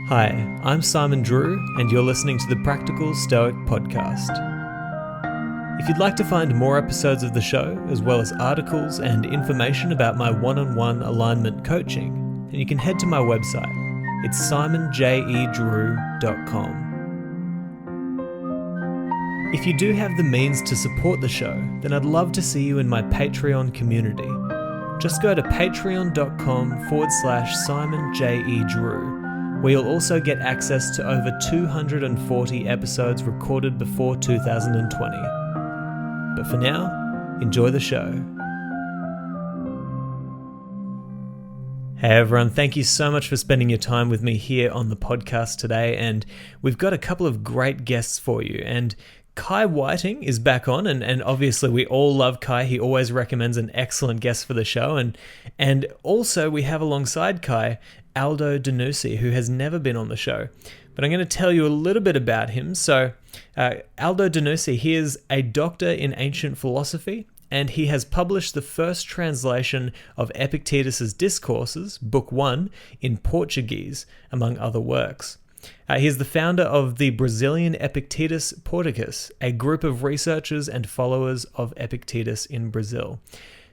Hi, I'm Simon Drew, and you're listening to the Practical Stoic Podcast. If you'd like to find more episodes of the show, as well as articles and information about my one-on-one alignment coaching, then you can head to my website. It's simonjedrew.com. If you do have the means to support the show, then I'd love to see you in my Patreon community. Just go to patreon.com/SimonJEDrew, where you'll also get access to over 240 episodes recorded before 2020. But for now, enjoy the show. Hey everyone, thank you so much for spending your time with me here on the podcast today, and we've got a couple of great guests for you. And Kai Whiting is back on, and obviously we all love Kai. He always recommends an excellent guest for the show, and also we have alongside Kai Aldo Dinucci, who has never been on the show. But I'm going to tell you a little bit about him. So Aldo Dinucci, he is a doctor in ancient philosophy, and he has published the first translation of Epictetus Discourses, Book 1, in Portuguese, among other works. He is the founder of the Brazilian Epictetus Porticus, a group of researchers and followers of Epictetus in Brazil.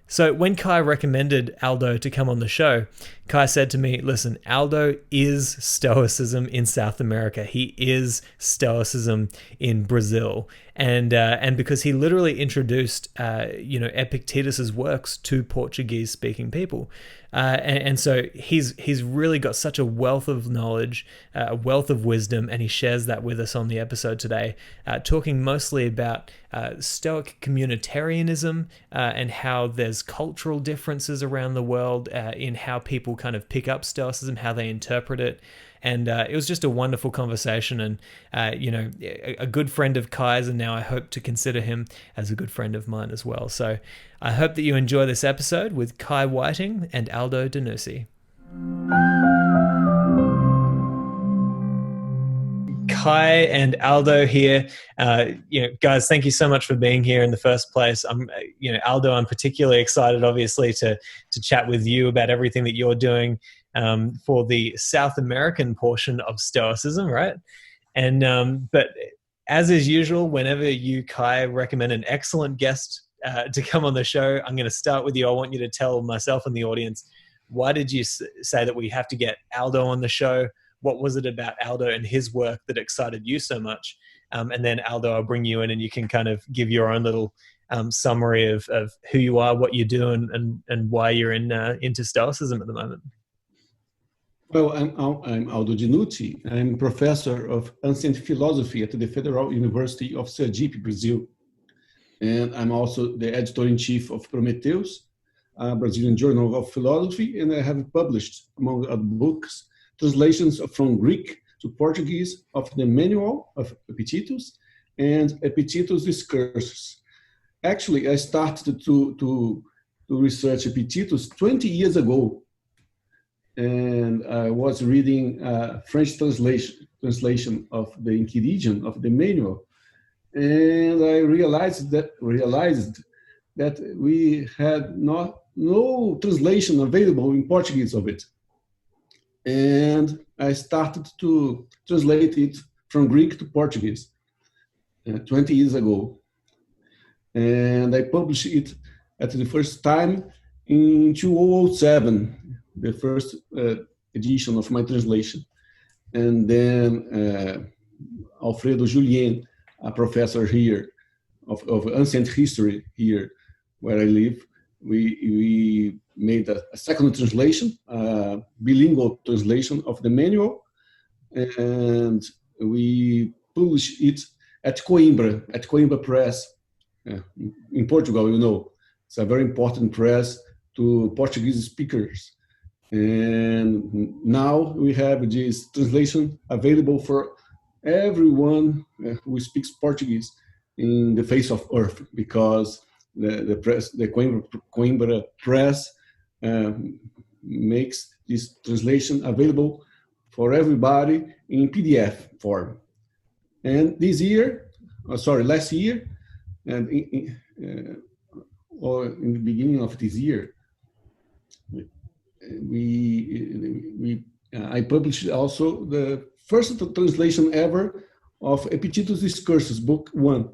So when Kai recommended Aldo to come on the show, Kai said to me, listen, Aldo is Stoicism in South America. He is Stoicism in Brazil. And because he literally introduced, Epictetus's works to Portuguese-speaking people. And so he's really got such a wealth of knowledge, a wealth of wisdom, and he shares that with us on the episode today, talking mostly about Stoic communitarianism and how there's cultural differences around the world in how people kind of pick up Stoicism, how they interpret it. And it was just a wonderful conversation, and a good friend of Kai's, and now I hope to consider him as a good friend of mine as well. So I hope that you enjoy this episode with Kai Whiting and Aldo Dinucci. Kai and Aldo here. Guys, thank you so much for being here in the first place. Aldo, I'm particularly excited, obviously, to chat with you about everything that you're doing for the South American portion of Stoicism, right? And but as is usual, whenever you, Kai, recommend an excellent guest to come on the show, I'm going to start with you. I want you to tell myself and the audience, why did you say that we have to get Aldo on the show? What was it about Aldo and his work that excited you so much? And then Aldo, I'll bring you in and you can kind of give your own little summary of who you are, what you do, and why you're into Stoicism at the moment. Well, I'm Aldo Dinucci. I'm professor of ancient philosophy at the Federal University of Sergipe, Brazil. And I'm also the editor-in-chief of Prometheus, a Brazilian journal of philosophy, and I have published, among other books, translations from Greek to Portuguese of the Manual of Epictetus and Epictetus Discourses. Actually, I started to research Epictetus 20 years ago, and I was reading French translation of the Enchiridion of the Manual, and I realized that we had no translation available in Portuguese of it. And I started to translate it from Greek to Portuguese 20 years ago. And I published it at the first time in 2007, the first edition of my translation. And then Alfredo Julien, a professor here of ancient history here where I live, we made a second translation, bilingual translation of the manual, and we published it at Coimbra Press in Portugal. It's a very important press to Portuguese speakers. And now we have this translation available for everyone who speaks Portuguese in the face of earth, because the press, the Coimbra Press, makes this translation available for everybody in PDF form. And last year, and or in the beginning of this year, we I published also the first translation ever of Epictetus Discourses, book 1,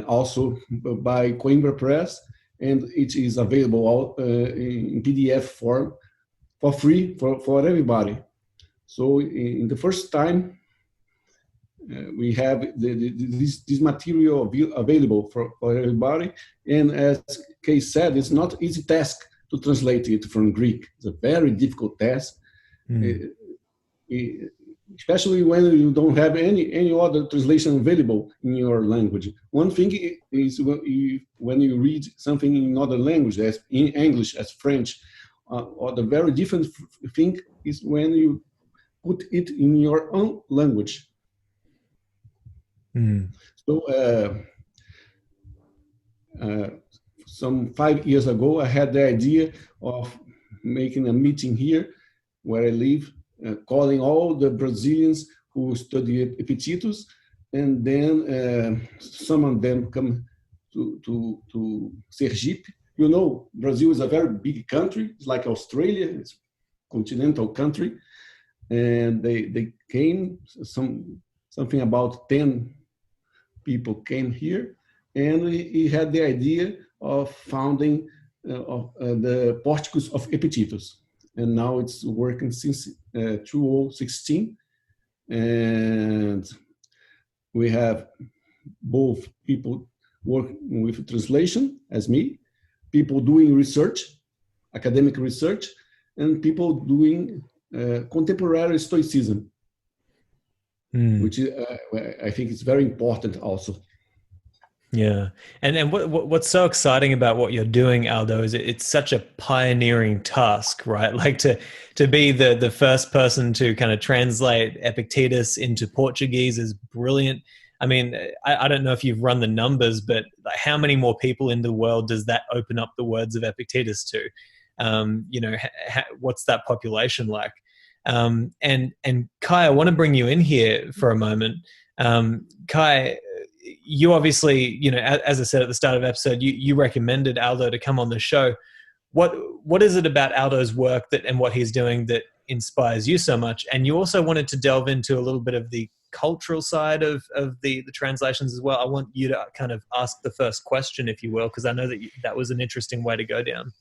also by Coimbra Press, and it is available in PDF form for free for everybody. So in the first time, we have this material available for everybody. And as Kay said, it's not easy task to translate it from Greek. It's a very difficult task, especially when you don't have any other translation available in your language. One thing is when you read something in another language, as in English, as French, or the very different thing is when you put it in your own language. So some 5 years ago, I had the idea of making a meeting here where I live, calling all the Brazilians who study Epictetus, and then some of them come to Sergipe. You know, Brazil is a very big country. It's like Australia, it's a continental country. And they came, something about 10 people came here, and he had the idea of founding the Portuguese of Epictetus. And now it's working since 2016. And we have both people working with translation, as me, people doing research, academic research, and people doing contemporary Stoicism, which I think is very important also. Yeah. And what's so exciting about what you're doing, Aldo, is it's such a pioneering task, right? Like to be the first person to kind of translate Epictetus into Portuguese is brilliant. I mean, I don't know if you've run the numbers, but like how many more people in the world does that open up the words of Epictetus to? What's that population like? And Kai, I want to bring you in here for a moment. Kai, you obviously, as I said at the start of the episode, you recommended Aldo to come on the show. What is it about Aldo's work and what he's doing that inspires you so much? And you also wanted to delve into a little bit of the cultural side of the translations as well. I want you to kind of ask the first question, if you will, because I know that was an interesting way to go down.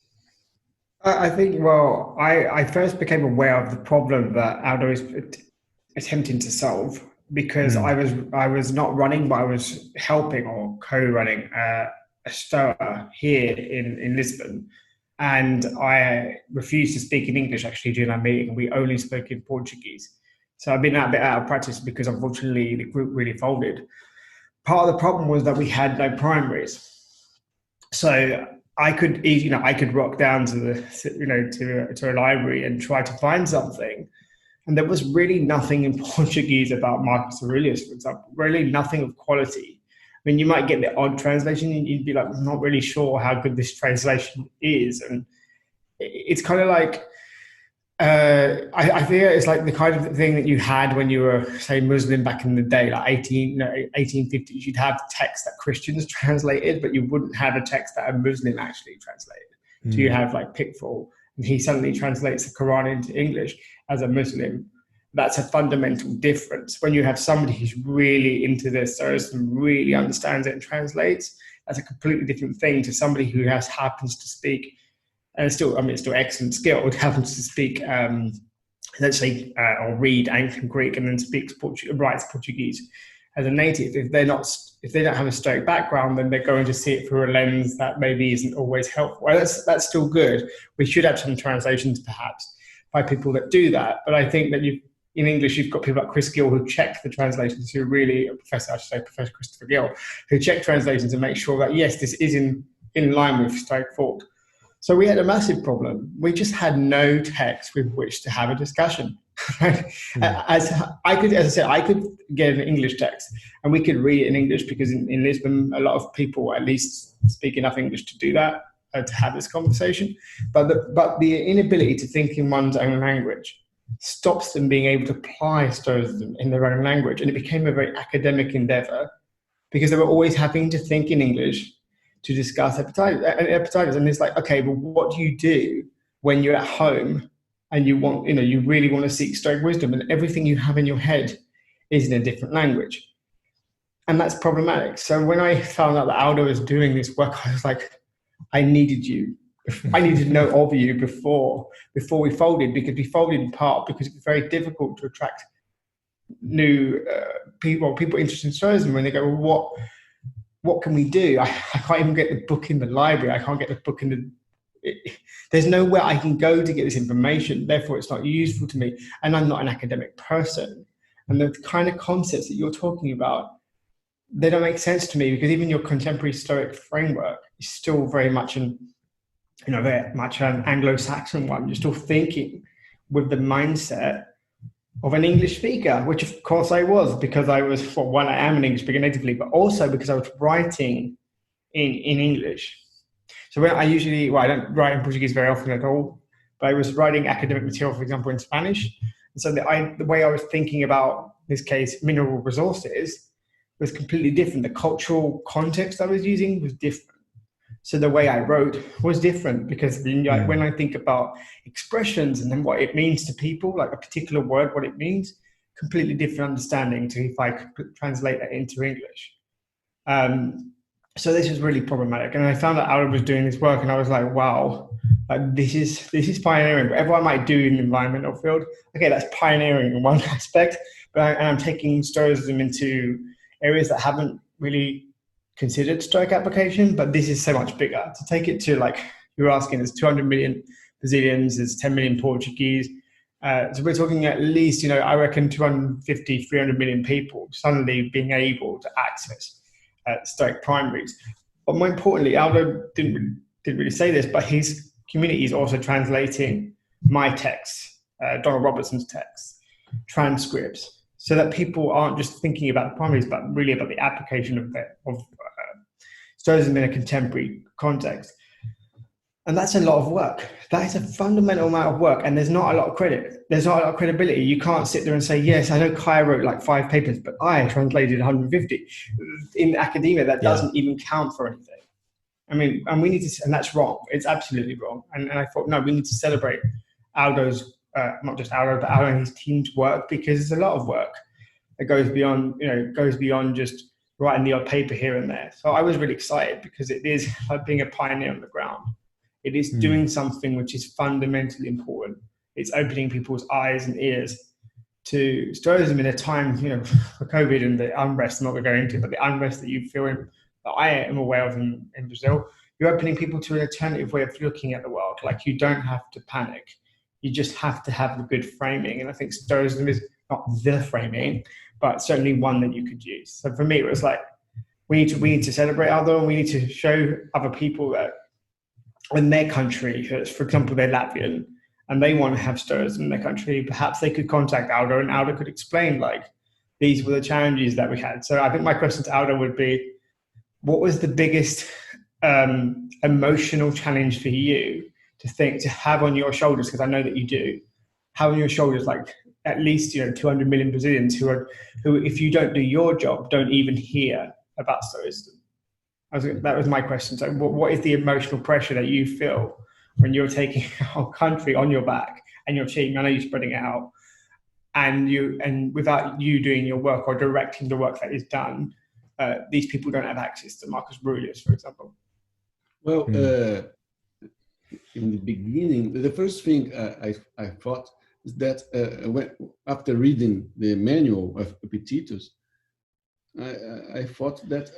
I think, well, I first became aware of the problem that Aldo is attempting to solve because I was not running, but I was helping or co-running a Stoa here in Lisbon. And I refused to speak in English actually during our meeting. We only spoke in Portuguese. So I've been a bit out of practice because unfortunately the group really folded. Part of the problem was that we had no primaries. So I could rock down to a library and try to find something. And there was really nothing in Portuguese about Marcus Aurelius, for example, really nothing of quality. I mean, you might get the odd translation and you'd be like, I'm not really sure how good this translation is. And it's kind of like, I feel it's like the kind of thing that you had when you were, say, Muslim back in the day, like 1850s. You'd have text that Christians translated, but you wouldn't have a text that a Muslim actually translated. So you have like Pickfall, and he suddenly translates the Quran into English as a Muslim. That's a fundamental difference. When you have somebody who's really into this and really understands it and translates, that's a completely different thing to somebody who happens to speak, and it's still excellent skill, happens to speak, let's say, or read ancient Greek and then writes Portuguese as a native. If they don't have a Stoic background, then they're going to see it through a lens that maybe isn't always helpful. Well, that's still good. We should have some translations perhaps by people that do that. But I think that in English, you've got people like Chris Gill who check the translations, Professor Christopher Gill, who check translations and make sure that, yes, this is in line with Stoic thought. So we had a massive problem. We just had no text with which to have a discussion. As I could get an English text and we could read it in English because in Lisbon, a lot of people at least speak enough English to do that, to have this conversation. But the inability to think in one's own language stops them being able to apply Stoicism in their own language. And it became a very academic endeavor because they were always having to think in English to discuss Epictetus. And it's like, okay, well, what do you do when you're at home and you want, you really want to seek Stoic wisdom, and everything you have in your head is in a different language. And that's problematic. So when I found out that Aldo was doing this work, I was like, I needed you. I needed to know of you before we folded, because we folded in part because it was very difficult to attract new people interested in Stoicism. When they go, well, what can we do? I can't even get the book in the library. I can't get the book there's nowhere I can go to get this information. Therefore, it's not useful to me. And I'm not an academic person. And the kind of concepts that you're talking about, they don't make sense to me, because even your contemporary Stoic framework is still very much an Anglo-Saxon one. You're still thinking with the mindset of an English speaker, which of course I was, because I was, for one, I am an English speaker natively, but also because I was writing in English. So when I don't write in Portuguese very often at all, but I was writing academic material, for example, in Spanish. And so the way I was thinking about, in this case, mineral resources was completely different. The cultural context I was using was different. So the way I wrote was different, because when I think about expressions and then what it means to people, like a particular word, what it means, completely different understanding to if I could translate that into English. So this was really problematic. And I found that Aldo was doing this work, and I was like, wow, this is pioneering. Whatever I might do in the environmental field, okay, that's pioneering in one aspect, but I'm taking Stoicism into areas that haven't really considered Stoic application, but this is so much bigger. To take it to, like you were asking, there's 200 million Brazilians, there's 10 million Portuguese. So we're talking at least, I reckon 250, 300 million people suddenly being able to access Stoic primaries. But more importantly, Aldo didn't really say this, but his community is also translating my texts, Donald Robertson's texts, transcripts, so that people aren't just thinking about the primaries, but really about the application of Stoicism in a contemporary context. And that's a lot of work. That is a fundamental amount of work, and there's not a lot of credit. There's not a lot of credibility. You can't sit there and say, yes, I know Kai wrote like 5 papers, but I translated 150. In academia, that doesn't even count for anything. I mean, and we need to, and that's wrong. It's absolutely wrong. And I thought, no, we need to celebrate Aldo's, not just Aldo, but Aldo and his team's work, because it's a lot of work that goes beyond just writing the odd paper here and there. So I was really excited, because it is like being a pioneer on the ground. It is doing something which is fundamentally important. It's opening people's eyes and ears to Stoicism in a time, for COVID and the unrest, I'm not going to go into it, but the unrest that you feel in, that I am aware of in Brazil. You're opening people to an alternative way of looking at the world. Like, you don't have to panic. You just have to have a good framing. And I think Stoicism is not the framing, but certainly one that you could use. So for me, it was like, we need to celebrate Aldo, and we need to show other people that in their country, for example, they're Latvian, and they want to have Stoicism in their country, perhaps they could contact Aldo, and Aldo could explain, like, these were the challenges that we had. So I think my question to Aldo would be, what was the biggest emotional challenge for you to have on your shoulders? Because I know that you do have on your shoulders, like, at least 200 million Brazilians who, if you don't do your job, don't even hear about Stoicism. That was my question. So what is the emotional pressure that you feel when you're taking a whole country on your back and your team? I know you're spreading it out, and without you doing your work or directing the work that is done, these people don't have access to Marcus Aurelius, for example. Well, in the beginning, the first thing I thought is that after reading the manual of Epictetus, I thought that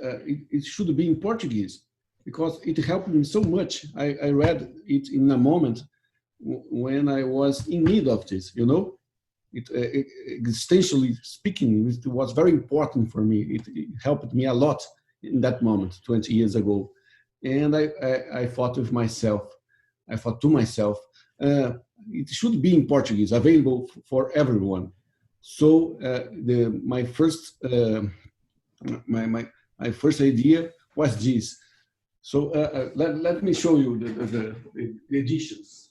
it should be in Portuguese, because it helped me so much. I read it in a moment when I was in need of this, It existentially speaking, it was very important for me. It helped me a lot in that moment, 20 years ago. And I thought to myself, it should be in Portuguese, available for everyone. So my first idea was this. So let me show you the editions.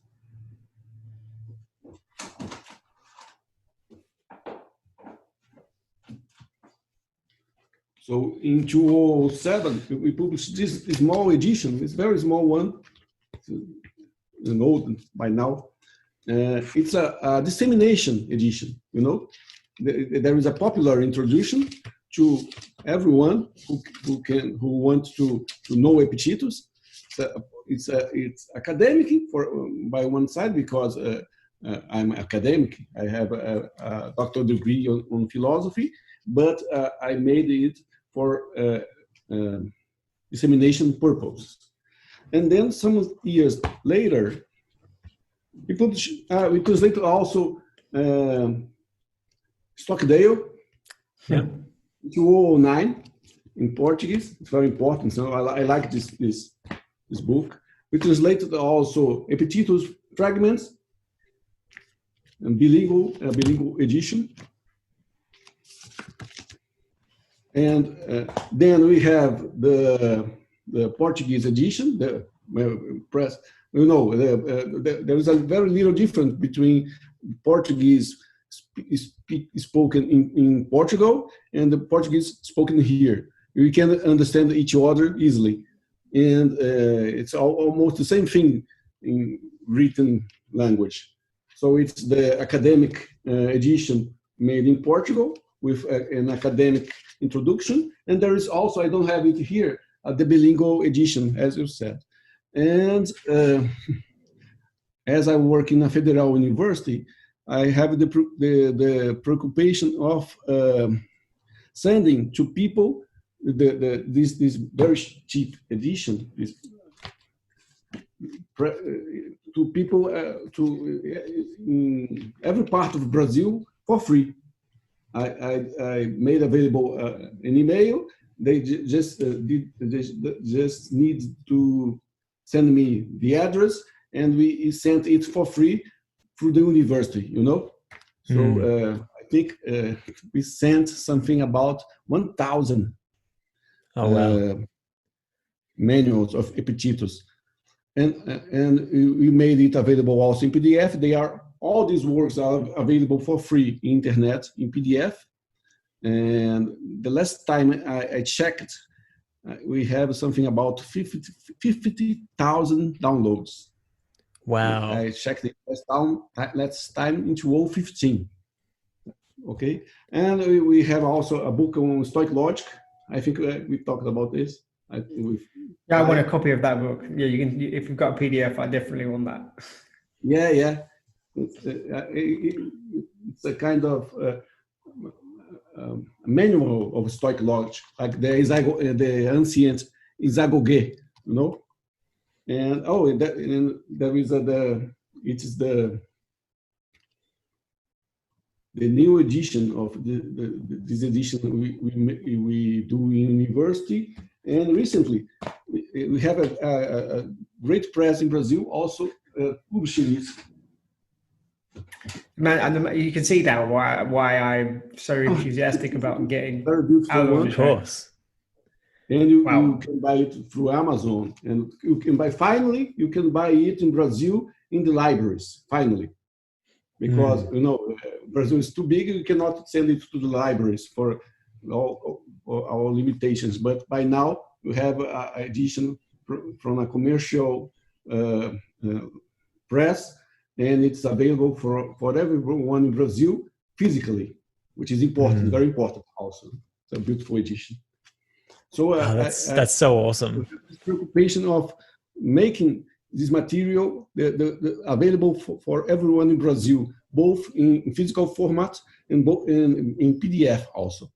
So in 2007, we published this small edition. It's a very small one, it's old by now. it's a dissemination edition. You know, there is a popular introduction to everyone who wants to know Epictetus. It's academic by one side because I'm academic. I have a doctoral degree on philosophy, but I made it for dissemination purpose. And then some years later, we translated also Stockdale, 2009 in Portuguese. It's very important. So I like this book. We translated also Epictetus Fragments, and bilingual edition. And then we have the Portuguese edition, the press. You know, there is a very little difference between Portuguese spoken in Portugal and the Portuguese spoken here. We can understand each other easily. And it's almost the same thing in written language. So it's the academic edition made in Portugal with an academic introduction. And there is also, I don't have it here, the bilingual edition, as you said. And as I work in a federal university, I have the preoccupation of sending to people this very cheap edition to people in every part of Brazil for free. I made available an email. They just need to send me the address, and we sent it for free through the university. You know, so I think we sent something about 1,000 manuals of Epictetus, and we made it available also in PDF. All these works are available for free in internet in PDF. And the last time I checked, we have something about 50,000 downloads. Wow. I checked it last time in 2015. Okay. And we have also a book on Stoic logic. I think we talked about this. I want a copy of that book. Yeah, you can. If you've got a PDF, I definitely want that. Yeah. It's a kind of manual of Stoic logic, like the ancient Isagoge, you know. And there is the new edition of this edition we do in university. And recently we have a great press in Brazil also publishing it. Man, and you can see that why I'm so enthusiastic about getting very beautiful out one. Of course. And you can buy it through Amazon, and you can buy it in Brazil in the libraries finally, because Brazil is too big. You cannot send it to the libraries for all our limitations. But by now we have an edition from a commercial press. And it's available for everyone in Brazil physically, which is important, very important also. It's a beautiful edition. So that's so awesome. This preoccupation of making this material available for everyone in Brazil, both in physical format and both in PDF also.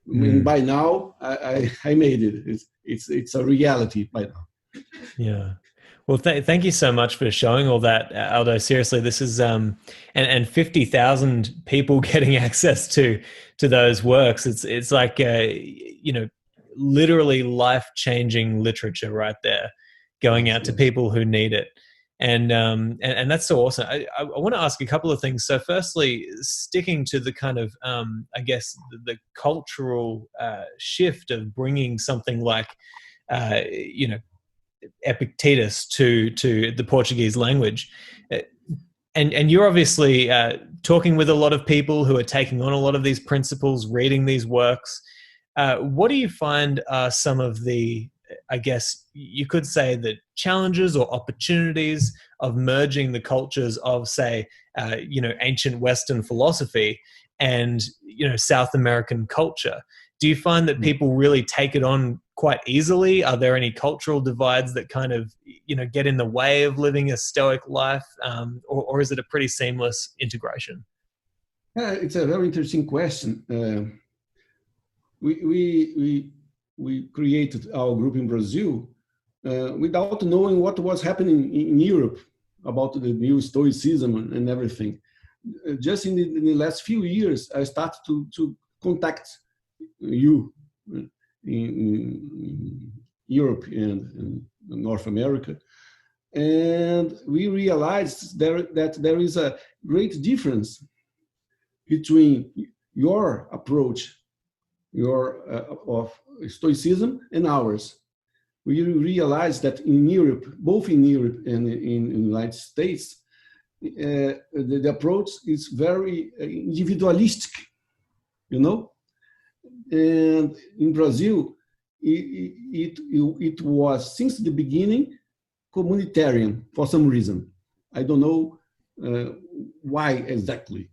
And by now, I made it. It's a reality by now. Yeah. Well, thank you so much for showing all that, Aldo. Seriously, this is and 50,000 people getting access to those works. It's like literally life-changing literature right there, going out to people who need it, and that's so awesome. I want to ask a couple of things. So, firstly, sticking to the kind of I guess the cultural shift of bringing something like Epictetus to the Portuguese language, and you're obviously talking with a lot of people who are taking on a lot of these principles, reading these works. What do you find are some of the I guess you could say the challenges or opportunities of merging the cultures of, say, ancient Western philosophy and, South American culture. Do you find that people really take it on quite easily? Are there any cultural divides that kind of, get in the way of living a Stoic life? Or is it a pretty seamless integration? It's a very interesting question. We created our group in Brazil without knowing what was happening in Europe about the new Stoicism and everything. Just in the last few years, I started to contact you in Europe and North America, and we realized that there is a great difference between your approach, of Stoicism, and ours. We realized that in Europe, both in Europe and in the United States, the approach is very individualistic, And in Brazil, it was since the beginning communitarian for some reason. I don't know why exactly.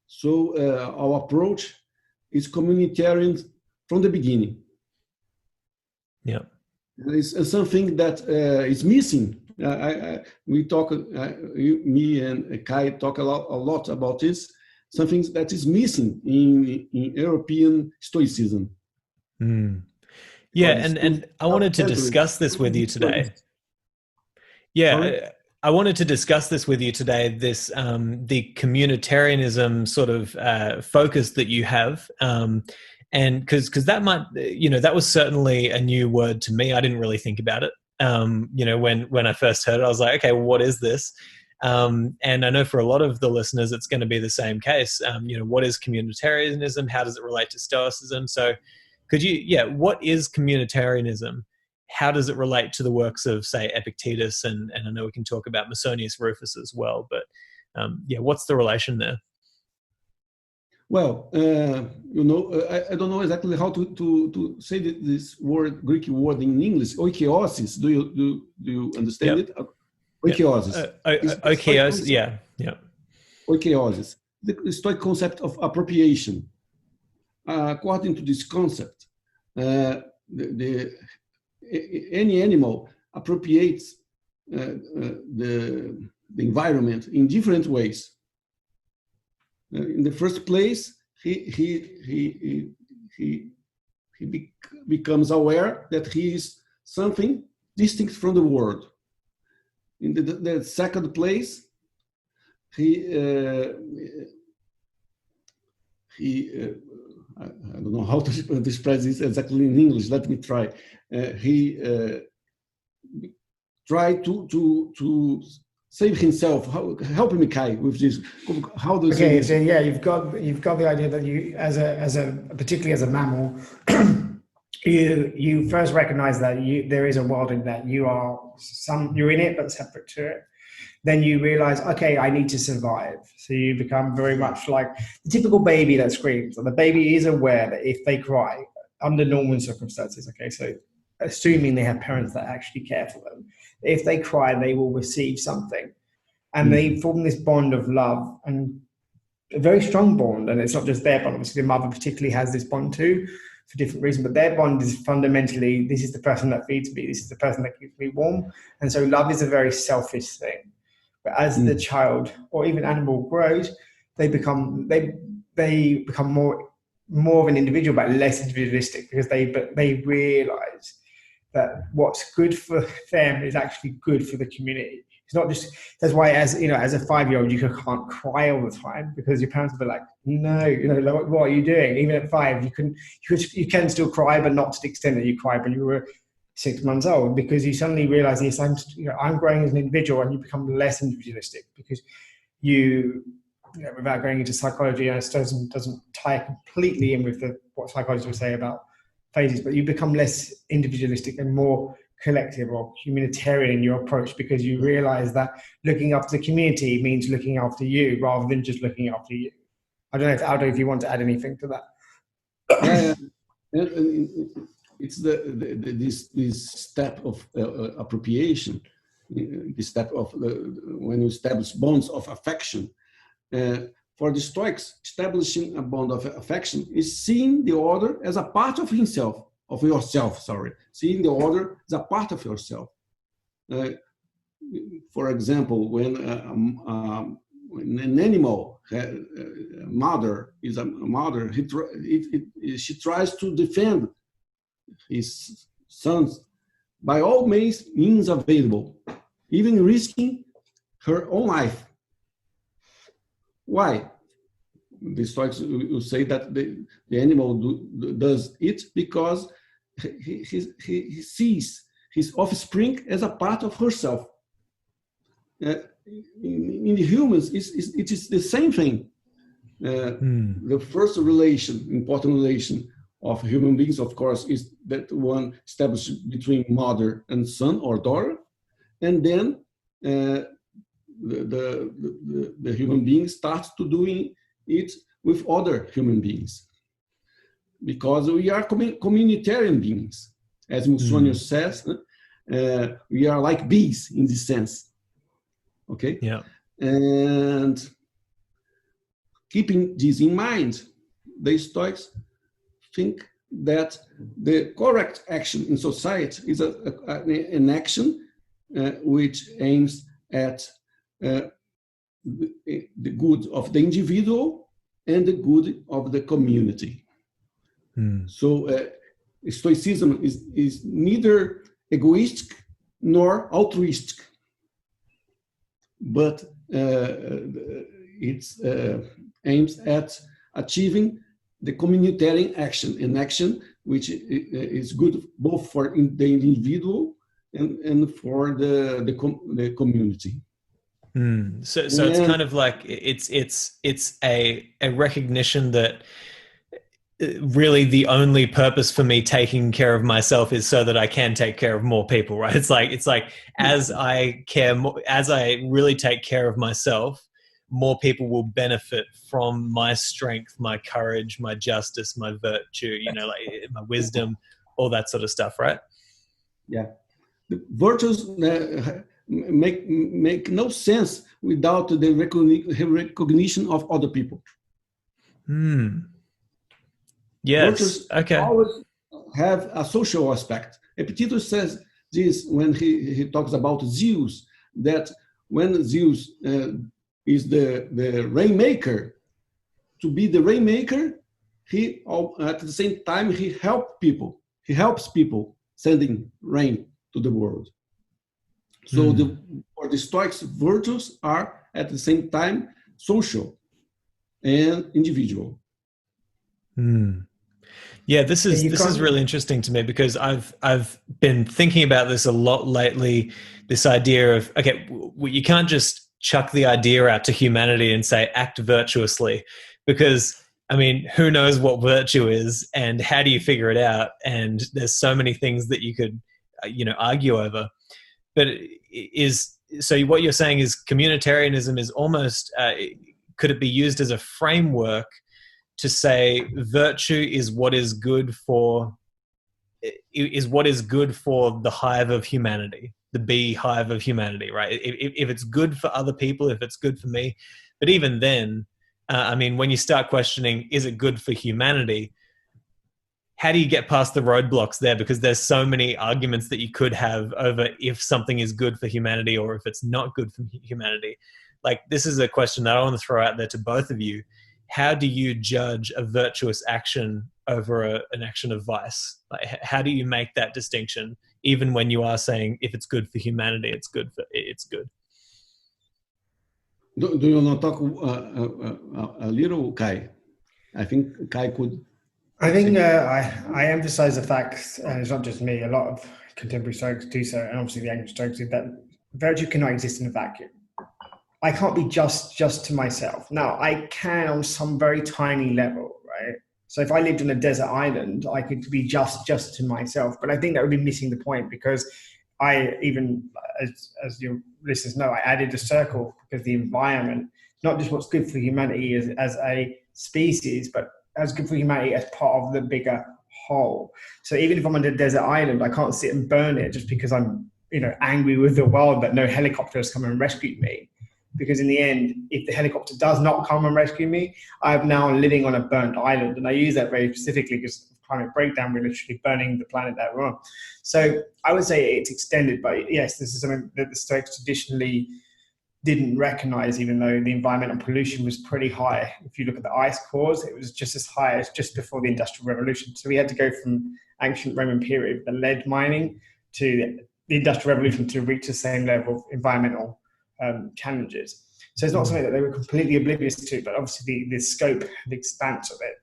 So our approach is communitarian from the beginning. Yeah, it's something that is missing. We talk, me and Kai talk a lot about this. Something that is missing in European Stoicism. Yeah, and I wanted to discuss this with you today. Yeah, I wanted to discuss this with you today, this the communitarianism sort of focus that you have. And because that might, that was certainly a new word to me. I didn't really think about it. When I first heard it, I was like, okay, well, what is this? And I know for a lot of the listeners, it's going to be the same case. What is communitarianism? How does it relate to Stoicism? So could you, what is communitarianism? How does it relate to the works of, say, Epictetus? And I know we can talk about Musonius Rufus as well, but what's the relation there? Well, I don't know exactly how to say this word, Greek word in English. Oikeosis. Do you understand it? Oikeosis. Oikeosis. Yeah. Oikeosis. The Stoic concept of appropriation. According to this concept, any animal appropriates the environment in different ways. In the first place, he becomes aware that he is something distinct from the world. In the second place, I don't know how to express this exactly in English. Let me try. He tried to save himself. Help me, Kai, with this. How do you say this? So you've got the idea that you, particularly as a mammal, you first recognize that there is a world in that you're in it but separate to it. Then you realize, okay, I need to survive. So you become very much like the typical baby that screams. And the baby is aware that if they cry, under normal circumstances, okay, so assuming they have parents that actually care for them, if they cry, they will receive something. And they form this bond of love, and a very strong bond. And it's not just their bond. Obviously, the mother particularly has this bond too, for different reasons. But their bond is fundamentally, this is the person that feeds me. This is the person that keeps me warm. And so love is a very selfish thing. But as the child or even animal grows, they become more of an individual, but less individualistic, because they realize that what's good for them is actually good for the community. It's not just, that's why as a 5-year-old, you can't cry all the time, because your parents will be like, no, like, what are you doing? Even at 5, you can still cry, but not to the extent that you cried when you were 6 months old, because you suddenly realize, yes, I'm growing as an individual, and you become less individualistic, because without going into psychology, and it doesn't tie completely in with what psychologists would say about phases, but you become less individualistic and more collective or communitarian in your approach, because you realize that looking after the community means looking after you rather than just looking after you. I don't know if Aldo, if you want to add anything to that. it's this step of appropriation, this step of when you establish bonds of affection. For the Stoics, establishing a bond of affection is seeing the other as a part of himself, of yourself. Sorry, seeing the other as a part of yourself. For example, when an animal mother is a mother, she tries to defend his sons by all means available, even risking her own life. Why? The Stoics will say that the animal does it because he sees his offspring as a part of herself. In the humans, it is the same thing. The first important relation of human beings, of course, is that one established between mother and son or daughter, and then the human being starts to doing it with other human beings, because we are communitarian beings, as Musonius says. We are like bees in this sense. Okay. Yeah. And keeping this in mind, the Stoics think that the correct action in society is an action which aims at the good of the individual and the good of the community. So Stoicism is neither egoistic nor altruistic, but it aims at achieving the communitarian action, an action which is good both for the individual and for the community. So it's kind of like it's a recognition that really the only purpose for me taking care of myself is so that I can take care of more people, right? It's like as I care more, as I really take care of myself, more people will benefit from my strength, my courage, my justice, my virtue, like my wisdom, all that sort of stuff, right? Yeah. The virtues make no sense without the recognition of other people. Yes. Virtues okay. always have a social aspect. Epictetus says this when he talks about Zeus, that when Zeus is the rainmaker, to be the rainmaker, he at the same time he helps people. He helps people sending rain to the world. So for the Stoics, virtues are at the same time social and individual. Yeah, this is really interesting to me, because I've been thinking about this a lot lately. This idea of, okay, you can't just chuck the idea out to humanity and say act virtuously, because I mean, who knows what virtue is and how do you figure it out? And there's so many things that you could argue over. But so what you're saying is communitarianism is almost could it be used as a framework to say virtue is what is good for the hive of humanity, the beehive of humanity, right? If it's good for other people, if it's good for me. But even then, I mean, when you start questioning, is it good for humanity? How do you get past the roadblocks there? Because there's so many arguments that you could have over if something is good for humanity or if it's not good for humanity. Like, this is a question that I want to throw out there to both of you. How do you judge a virtuous action over an action of vice? Like, how do you make that distinction, even when you are saying if it's good for humanity, it's good? Do you want to talk a little, Kai? I think Kai could. I think I emphasize the fact, and it's not just me, a lot of contemporary Stoics do so, and obviously the ancient Stoics do, that virtue cannot exist in a vacuum. I can't be just to myself. Now, I can on some very tiny level, right? So if I lived on a desert island, I could be just to myself. But I think that would be missing the point, because I even, as your listeners know, I added a circle because the environment, not just what's good for humanity as a species, but as good for humanity as part of the bigger whole. So even if I'm on a desert island, I can't sit and burn it just because I'm, angry with the world that no helicopter has come and rescued me. Because in the end, if the helicopter does not come and rescue me, I'm now living on a burnt island. And I use that very specifically because of climate breakdown, we're literally burning the planet that we're on. So I would say it's extended, but yes, this is something that the Stoics traditionally didn't recognize, even though the environmental pollution was pretty high. If you look at the ice cores, it was just as high as just before the Industrial Revolution. So we had to go from ancient Roman period, the lead mining, to the Industrial Revolution to reach the same level of environmental challenges. So it's not something that they were completely oblivious to, but obviously the scope, the expanse of it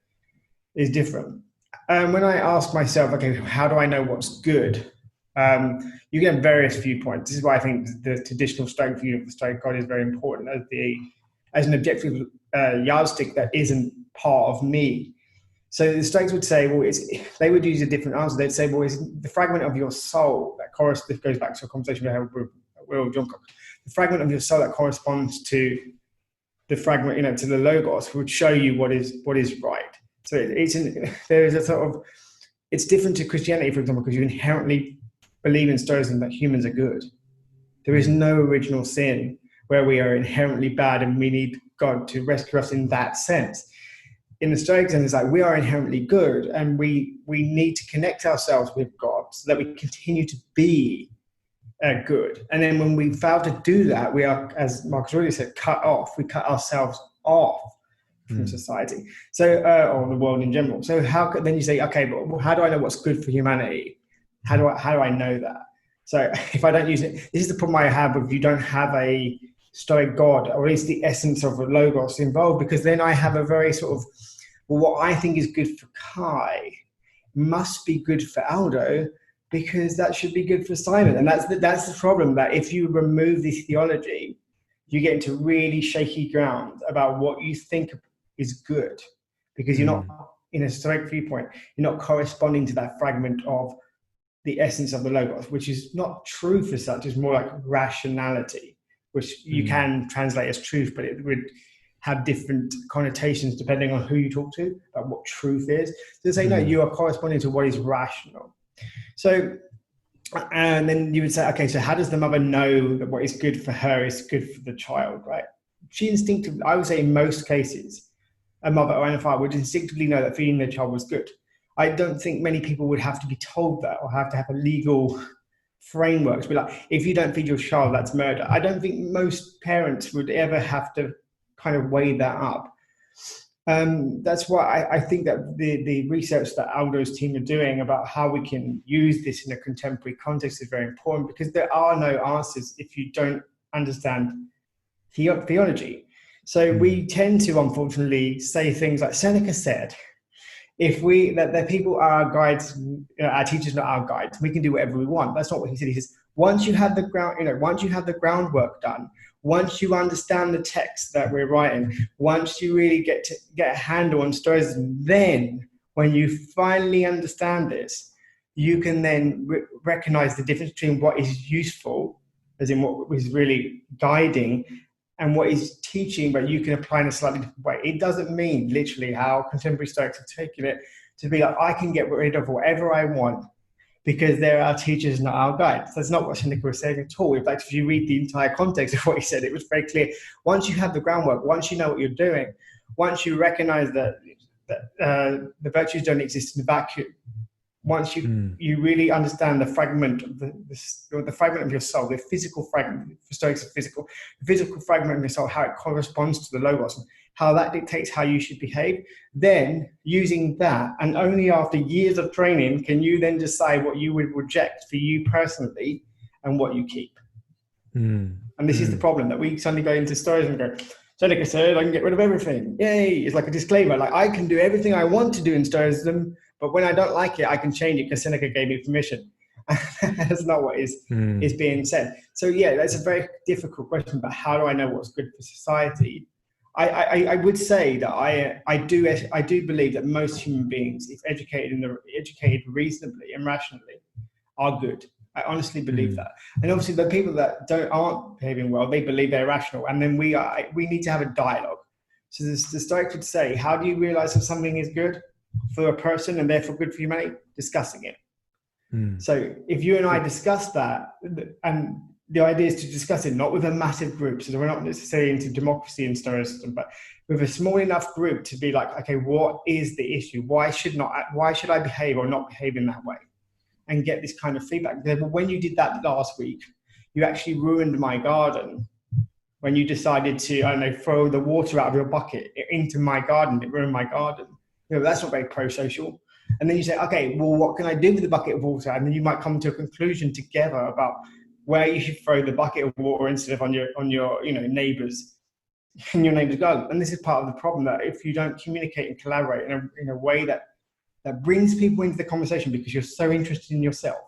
is different. When I ask myself, okay, how do I know what's good? You get various viewpoints. This is why I think the traditional Stoic view of the Stoic God is very important as an objective yardstick that isn't part of me. So the Stoics would say, well, they would use a different answer. They'd say, well, it's the fragment of your soul that goes back to a conversation we had with Will Johncock. The fragment of your soul that corresponds to the fragment, to the logos, would show you what is right. So there is a sort of, it's different to Christianity, for example, because you inherently believe in Stoicism that humans are good. There is no original sin where we are inherently bad and we need God to rescue us in that sense. In the Stoicism, it's like we are inherently good and we need to connect ourselves with God so that we continue to be good. And then when we fail to do that, we are, as Marcus Aurelius said, cut off. We cut ourselves off from society, or the world in general. So then you say, okay, but how do I know what's good for humanity? How do I know that? So if I don't use it, this is the problem I have if you don't have a Stoic God, or at least the essence of a logos involved, because then I have a very sort of, what I think is good for Kai must be good for Aldo, because that should be good for Simon. And that's the problem, that if you remove this theology, you get into really shaky ground about what you think is good, because you're not, in a Stoic viewpoint, you're not corresponding to that fragment of the essence of the logos, which is not truth as such. It's more like rationality, which you can translate as truth, but it would have different connotations depending on who you talk to about what truth is. So they say, no, you are corresponding to what is rational. So, and then you would say, okay, so how does the mother know that what is good for her is good for the child, right? She instinctively, I would say in most cases, a mother or a father would instinctively know that feeding their child was good. I don't think many people would have to be told that or have to have a legal framework to be like, if you don't feed your child, that's murder. I don't think most parents would ever have to kind of weigh that up. That's why I think that the research that Aldo's team are doing about how we can use this in a contemporary context is very important, because there are no answers if you don't understand theology. So we tend to, unfortunately, say things like Seneca said, that people are our guides, our teachers, not our guides. We can do whatever we want. That's not what he said. He says, once you have the groundwork done, once you understand the text that we're writing, once you really get a handle on Stoicism, then when you finally understand this, you can then recognize the difference between what is useful, as in what is really guiding, and what is teaching, but you can apply in a slightly different way. It doesn't mean literally how contemporary Stoics have taken it to be like, I can get rid of whatever I want because they're our teachers, not our guides. That's not what Seneca was saying at all. In fact, if you read the entire context of what he said, it was very clear. Once you have the groundwork, once you know what you're doing, once you recognize that the virtues don't exist in a vacuum, once you really understand the fragment of the fragment of your soul, the physical fragment, for Stoics is physical, the physical fragment of your soul, how it corresponds to the logos, and how that dictates how you should behave, then using that, and only after years of training can you then decide what you would reject for you personally and what you keep. And this is the problem, that we suddenly go into Stoicism and go, Seneca said I can get rid of everything. Yay! It's like a disclaimer, like I can do everything I want to do in Stoicism, but when I don't like it, I can change it because Seneca gave me permission. That's not what is being said. So yeah, that's a very difficult question, but how do I know what's good for society? I would say that I do believe that most human beings, if educated reasonably and rationally, are good. I honestly believe that. And obviously the people that aren't behaving well, they believe they're rational. And then we need to have a dialogue. So the Stoics would say, how do you realize if something is good? for a person and therefore good for humanity? Discussing it. Mm. So if you and I discuss that, and the idea is to discuss it not with a massive group, so we're not necessarily into democracy and Stoicism, but with a small enough group to be like, okay, what is the issue? Why should I behave or not behave in that way? And get this kind of feedback. But when you did that last week, you actually ruined my garden. When you decided to, I don't know, throw the water out of your bucket into my garden, it ruined my garden. That's not very pro-social. And then you say, okay, well, what can I do with the bucket of water? And then you might come to a conclusion together about where you should throw the bucket of water instead of on your neighbours in your neighbour's garden. And this is part of the problem, that if you don't communicate and collaborate in a way that brings people into the conversation because you're so interested in yourself,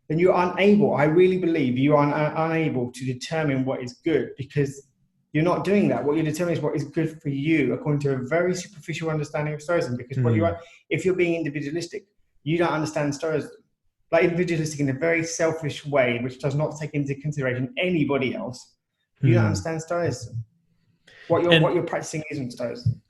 then you're unable, I really believe you are unable to determine what is good, because you're not doing that. What you're determining is what is good for you according to a very superficial understanding of Stoicism. Because what you are, if you're being individualistic, you don't understand Stoicism. Like individualistic in a very selfish way, which does not take into consideration anybody else. You don't understand Stoicism. What you're practicing isn't Stoicism.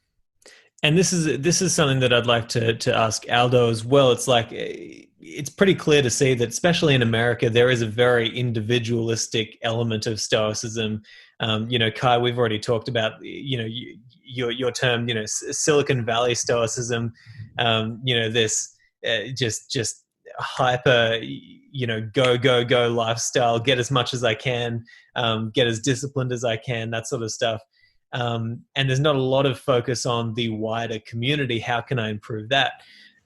And this is something that I'd like to ask Aldo as well. It's like, it's pretty clear to see that, especially in America, there is a very individualistic element of Stoicism. Kai, we've already talked about, your term, Silicon Valley Stoicism. This just hyper, go lifestyle, get as much as I can, get as disciplined as I can, that sort of stuff. And there's not a lot of focus on the wider community. How can I improve that?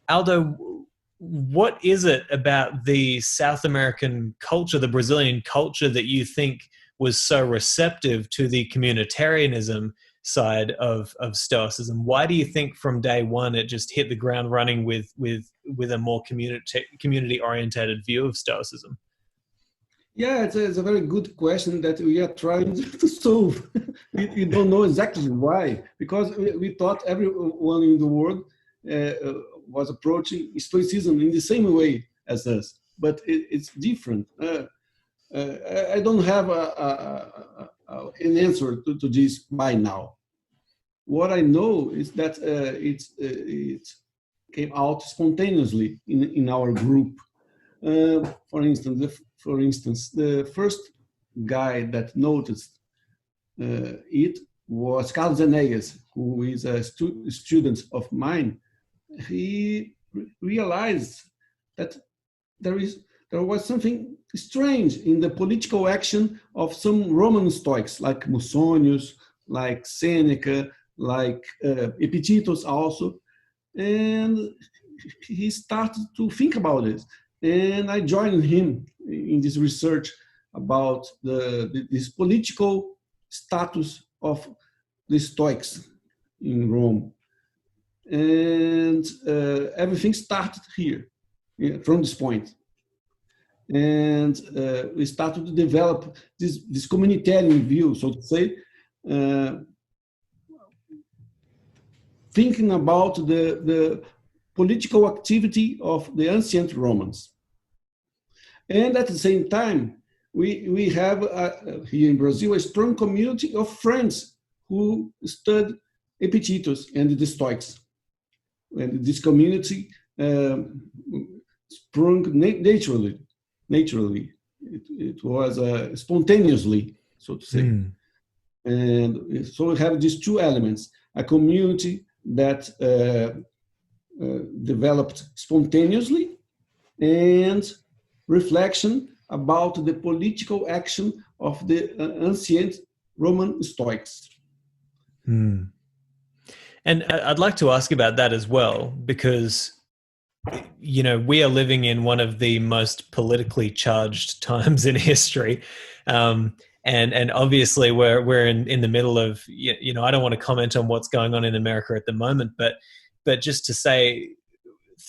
Aldo, what is it about the South American culture, the Brazilian culture, that you think was so receptive to the communitarianism side of Stoicism? Why do you think from day one it just hit the ground running with a more community-oriented view of Stoicism? Yeah, it's a very good question that we are trying to solve. We don't know exactly why, because we thought everyone in the world was approaching Stoicism in the same way as us, but it's different. I don't have an answer to this by now. What I know is that it came out spontaneously in our group. For instance, the first guy that noticed it was Carlos Enéas, who is a student of mine. He realized that there was something strange in the political action of some Roman Stoics, like Musonius, like Seneca, like Epictetus also, and he started to think about it. And I joined him in this research about this political status of the Stoics in Rome. And everything started here, from this point. And we started to develop this communitarian view, so to say, thinking about the political activity of the ancient Romans. And at the same time, we have here in Brazil a strong community of friends who study Epictetus and the Stoics. And this community sprung naturally. It was spontaneously, so to say. And so we have these two elements: a community that developed spontaneously, and reflection about the political action of the ancient Roman Stoics. And I'd like to ask about that as well, because we are living in one of the most politically charged times in history, and obviously we're in the middle of I don't want to comment on what's going on in America at the moment, but just to say,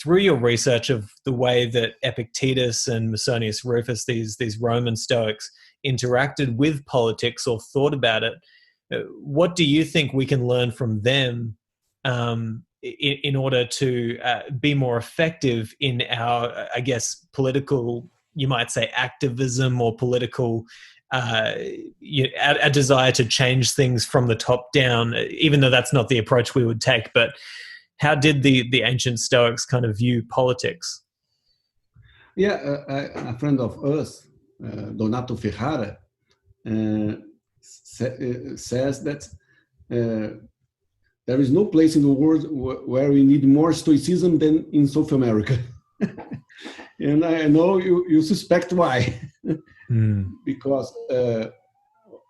through your research of the way that Epictetus and Musonius Rufus, these Roman Stoics, interacted with politics or thought about it, what do you think we can learn from them in order to be more effective in our, I guess, political, you might say, activism, or political a desire to change things from the top down, even though that's not the approach we would take. But how did the ancient Stoics kind of view politics? Yeah, a friend of us, Donato Ferrara, says that there is no place in the world where we need more Stoicism than in South America. And I know you suspect why. Because,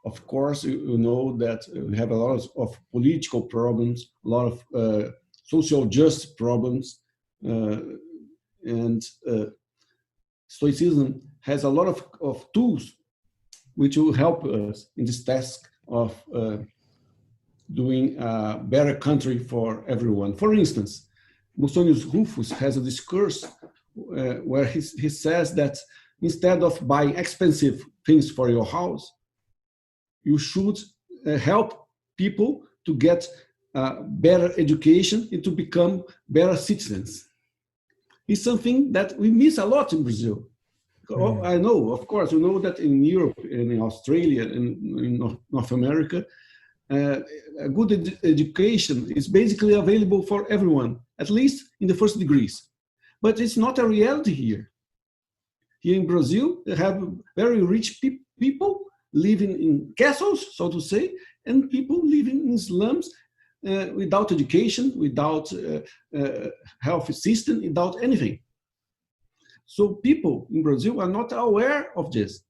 of course, you know that we have a lot of political problems, a lot of social justice problems, and Stoicism has a lot of tools which will help us in this task of doing a better country for everyone. For instance, Musonius Rufus has a discourse where he says that instead of buying expensive things for your house, you should help people to get better education and to become better citizens. It's something that we miss a lot in Brazil. I know, of course, you know that in Europe and in Australia and in North America, a good education is basically available for everyone, at least in the first degrees. But it's not a reality here. Here in Brazil, they have very rich people living in castles, so to say, and people living in slums without education, without health system, without anything. So people in Brazil are not aware of this.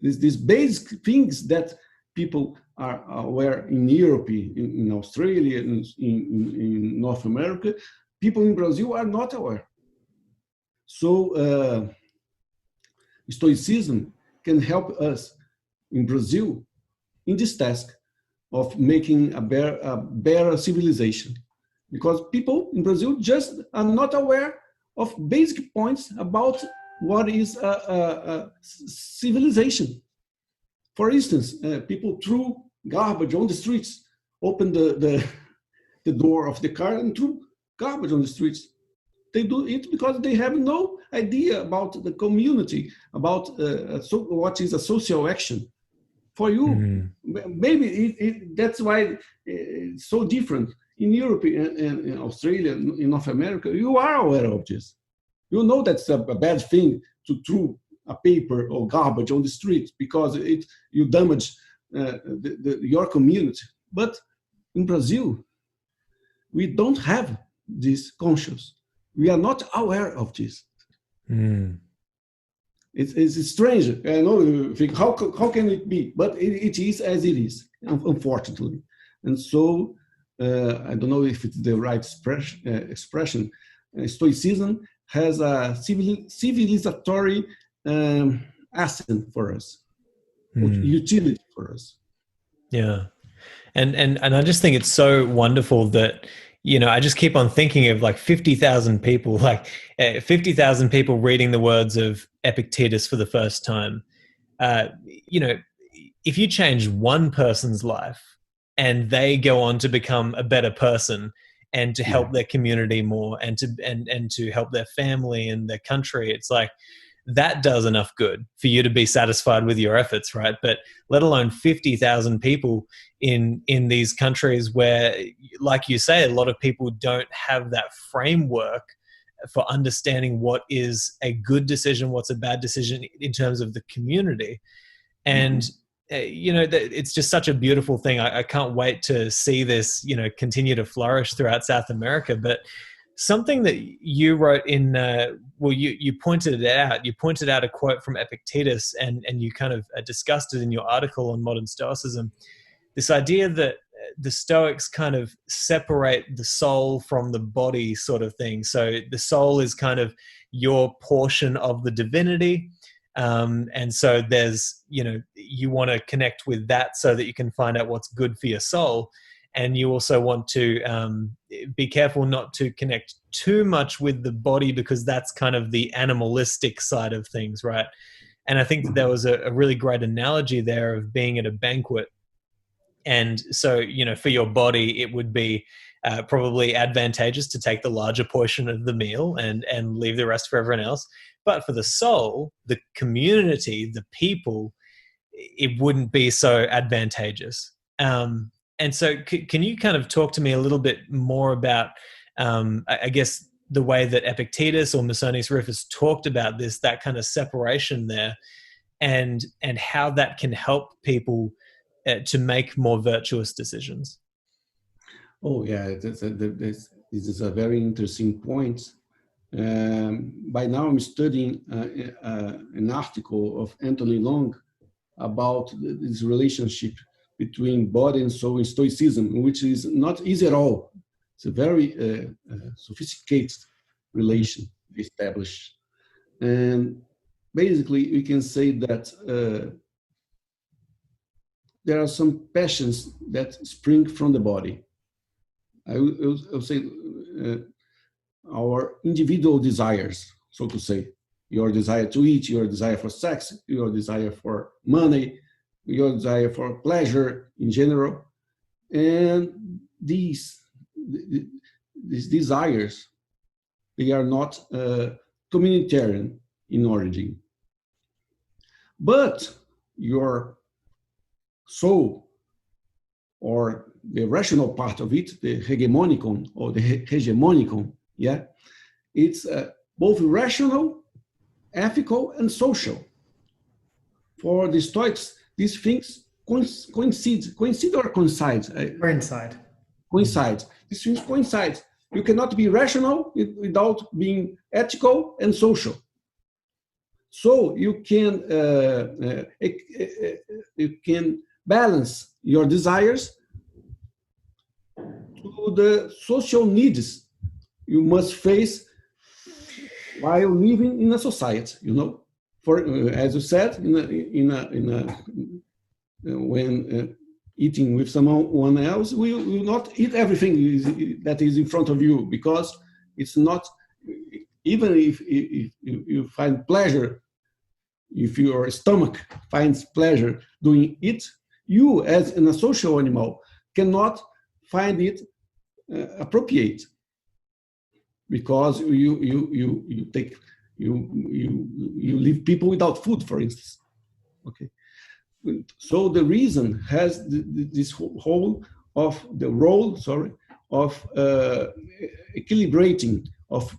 These basic things that people are aware in Europe, in Australia, in North America, people in Brazil are not aware. So Stoicism can help us in Brazil in this task of making a better civilization, because people in Brazil just are not aware of basic points about what is a civilization. For instance, people threw garbage on the streets, opened the door of the car and threw garbage on the streets. They do it because they have no idea about the community, about what is a social action. For you, maybe that's why it's so different. In Europe and in Australia, in North America, you are aware of this. You know that's a bad thing to throw a paper or garbage on the street because you damage your community. But in Brazil, we don't have this conscience. We are not aware of this. It's strange. I know you think, how can it be? But it is as it is, unfortunately. And so, I don't know if it's the right expression. Stoicism has a civilizatory essence for us, utility for us. Yeah. And I just think it's so wonderful that, you know, I just keep on thinking of like 50,000 people, like 50,000 people reading the words of Epictetus for the first time. You know, if you change one person's life and they go on to become a better person and to help their community more and to help their family and their country, it's like that does enough good for you to be satisfied with your efforts, right? But let alone 50,000 people in these countries where, like you say, a lot of people don't have that framework for understanding what is a good decision, what's a bad decision in terms of the community. And you know, it's just such a beautiful thing. I can't wait to see this, you know, continue to flourish throughout South America. But something that you wrote in, you pointed it out. You pointed out a quote from Epictetus, and you kind of discussed it in your article on modern Stoicism. This idea that the Stoics kind of separate the soul from the body, sort of thing. So the soul is kind of your portion of the divinity. And so there's, you know, you want to connect with that so that you can find out what's good for your soul. And you also want to be careful not to connect too much with the body, because that's kind of the animalistic side of things, right? And I think that there was a really great analogy there of being at a banquet. And so, you know, for your body, it would be probably advantageous to take the larger portion of the meal and leave the rest for everyone else. But for the soul, the community, the people, it wouldn't be so advantageous. And so can you kind of talk to me a little bit more about I guess the way that Epictetus or Musonius Rufus talked about this, that kind of separation there, and how that can help people to make more virtuous decisions. Oh yeah, this is a very interesting point. By now I'm studying an article of Anthony Long about this relationship between body and soul in Stoicism, which is not easy at all. It's a very sophisticated relation established. And basically, we can say that there are some passions that spring from the body. I will say our individual desires, so to say, your desire to eat, your desire for sex, your desire for money, your desire for pleasure in general. And these desires, they are not communitarian in origin. But your soul, or the rational part of it, the hegemonicon or the hegemonicon, yeah, it's both rational, ethical, and social. For the Stoics, these things coincide. These things coincide. You cannot be rational without being ethical and social. So you can balance your desires to the social needs you must face while living in a society. You know, for as you said, when eating with someone else, we will not eat everything that is in front of you, because it's not. Even if you find pleasure, if your stomach finds pleasure doing it, you, as a social animal, cannot find it appropriate, because you leave people without food, for instance. Okay, so the reason has this whole of the role, of equilibrating, of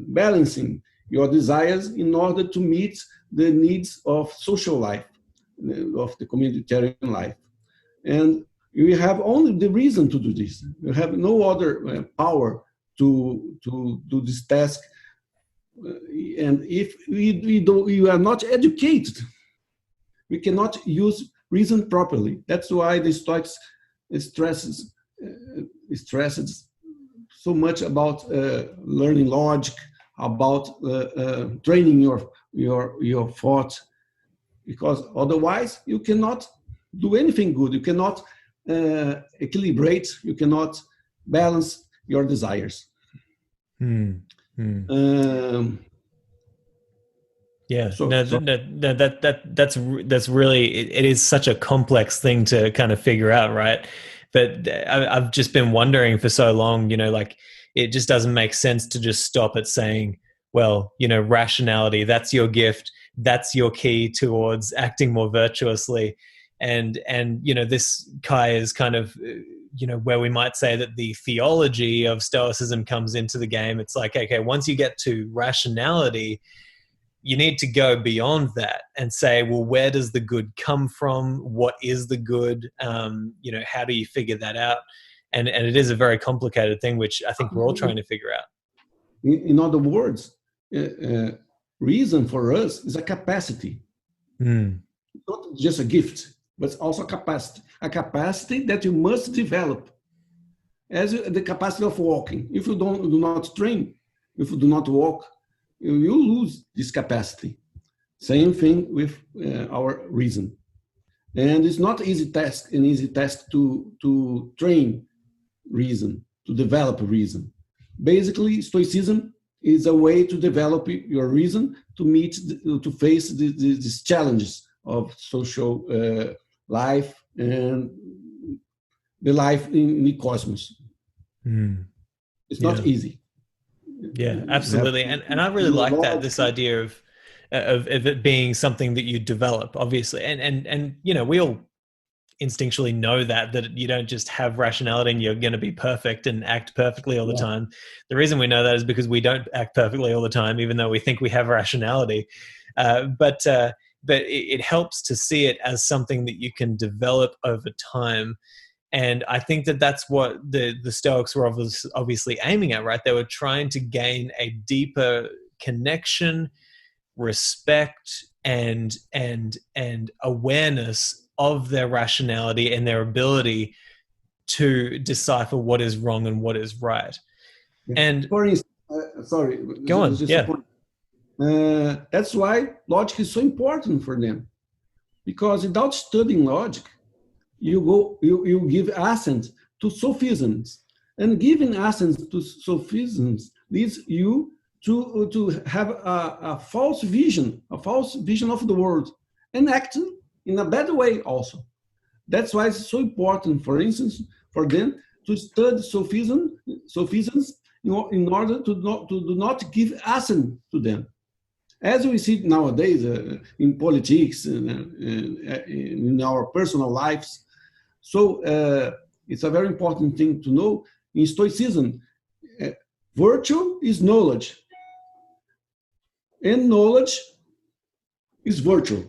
balancing your desires in order to meet the needs of social life, of the communitarian life. And you have only the reason to do this. You have no other power to do this task. And if we are not educated, we cannot use reason properly. That's why the Stoics stresses so much about learning logic, about training your thought, because otherwise you cannot do anything good. You cannot equilibrate. You cannot balance your desires. Yeah, that's really, it is such a complex thing to kind of figure out, right? But I've just been wondering for so long, like, it just doesn't make sense to just stop at saying, well, rationality, that's your gift, that's your key towards acting more virtuously. And this, Kai, is kind of, where we might say that the theology of Stoicism comes into the game. It's like, okay, once you get to rationality, you need to go beyond that and say, well, where does the good come from? What is the good? How do you figure that out? And it is a very complicated thing, which I think we're all trying to figure out. In other words, reason for us is a capacity. Not just a gift, but also a capacity that you must develop, as the capacity of walking. If you do not train, if you do not walk, you lose this capacity. Same thing with our reason. And it's not an easy task to train reason, to develop reason. Basically, Stoicism is a way to develop your reason to face these challenges of social life and the life in the cosmos. It's not easy. Yeah, absolutely. And I really like that, this idea of it being something that you develop, obviously. And we all instinctually know that you don't just have rationality and you're going to be perfect and act perfectly all the time. The reason we know that is because we don't act perfectly all the time, even though we think we have rationality. But it helps to see it as something that you can develop over time. And I think that that's what the Stoics were obviously aiming at, right? They were trying to gain a deeper connection, respect, and awareness of their rationality and their ability to decipher what is wrong and what is right. And for instance, sorry, go on. That's why logic is so important for them, because without studying logic, you give assent to sophisms, and giving assent to sophisms leads you to have a false vision of the world, and act in a bad way also. That's why it's so important, for instance, for them to study sophisms in order to do not give assent to them. As we see nowadays in politics and in our personal lives. So it's a very important thing to know. In Stoicism, virtue is knowledge, and knowledge is virtue.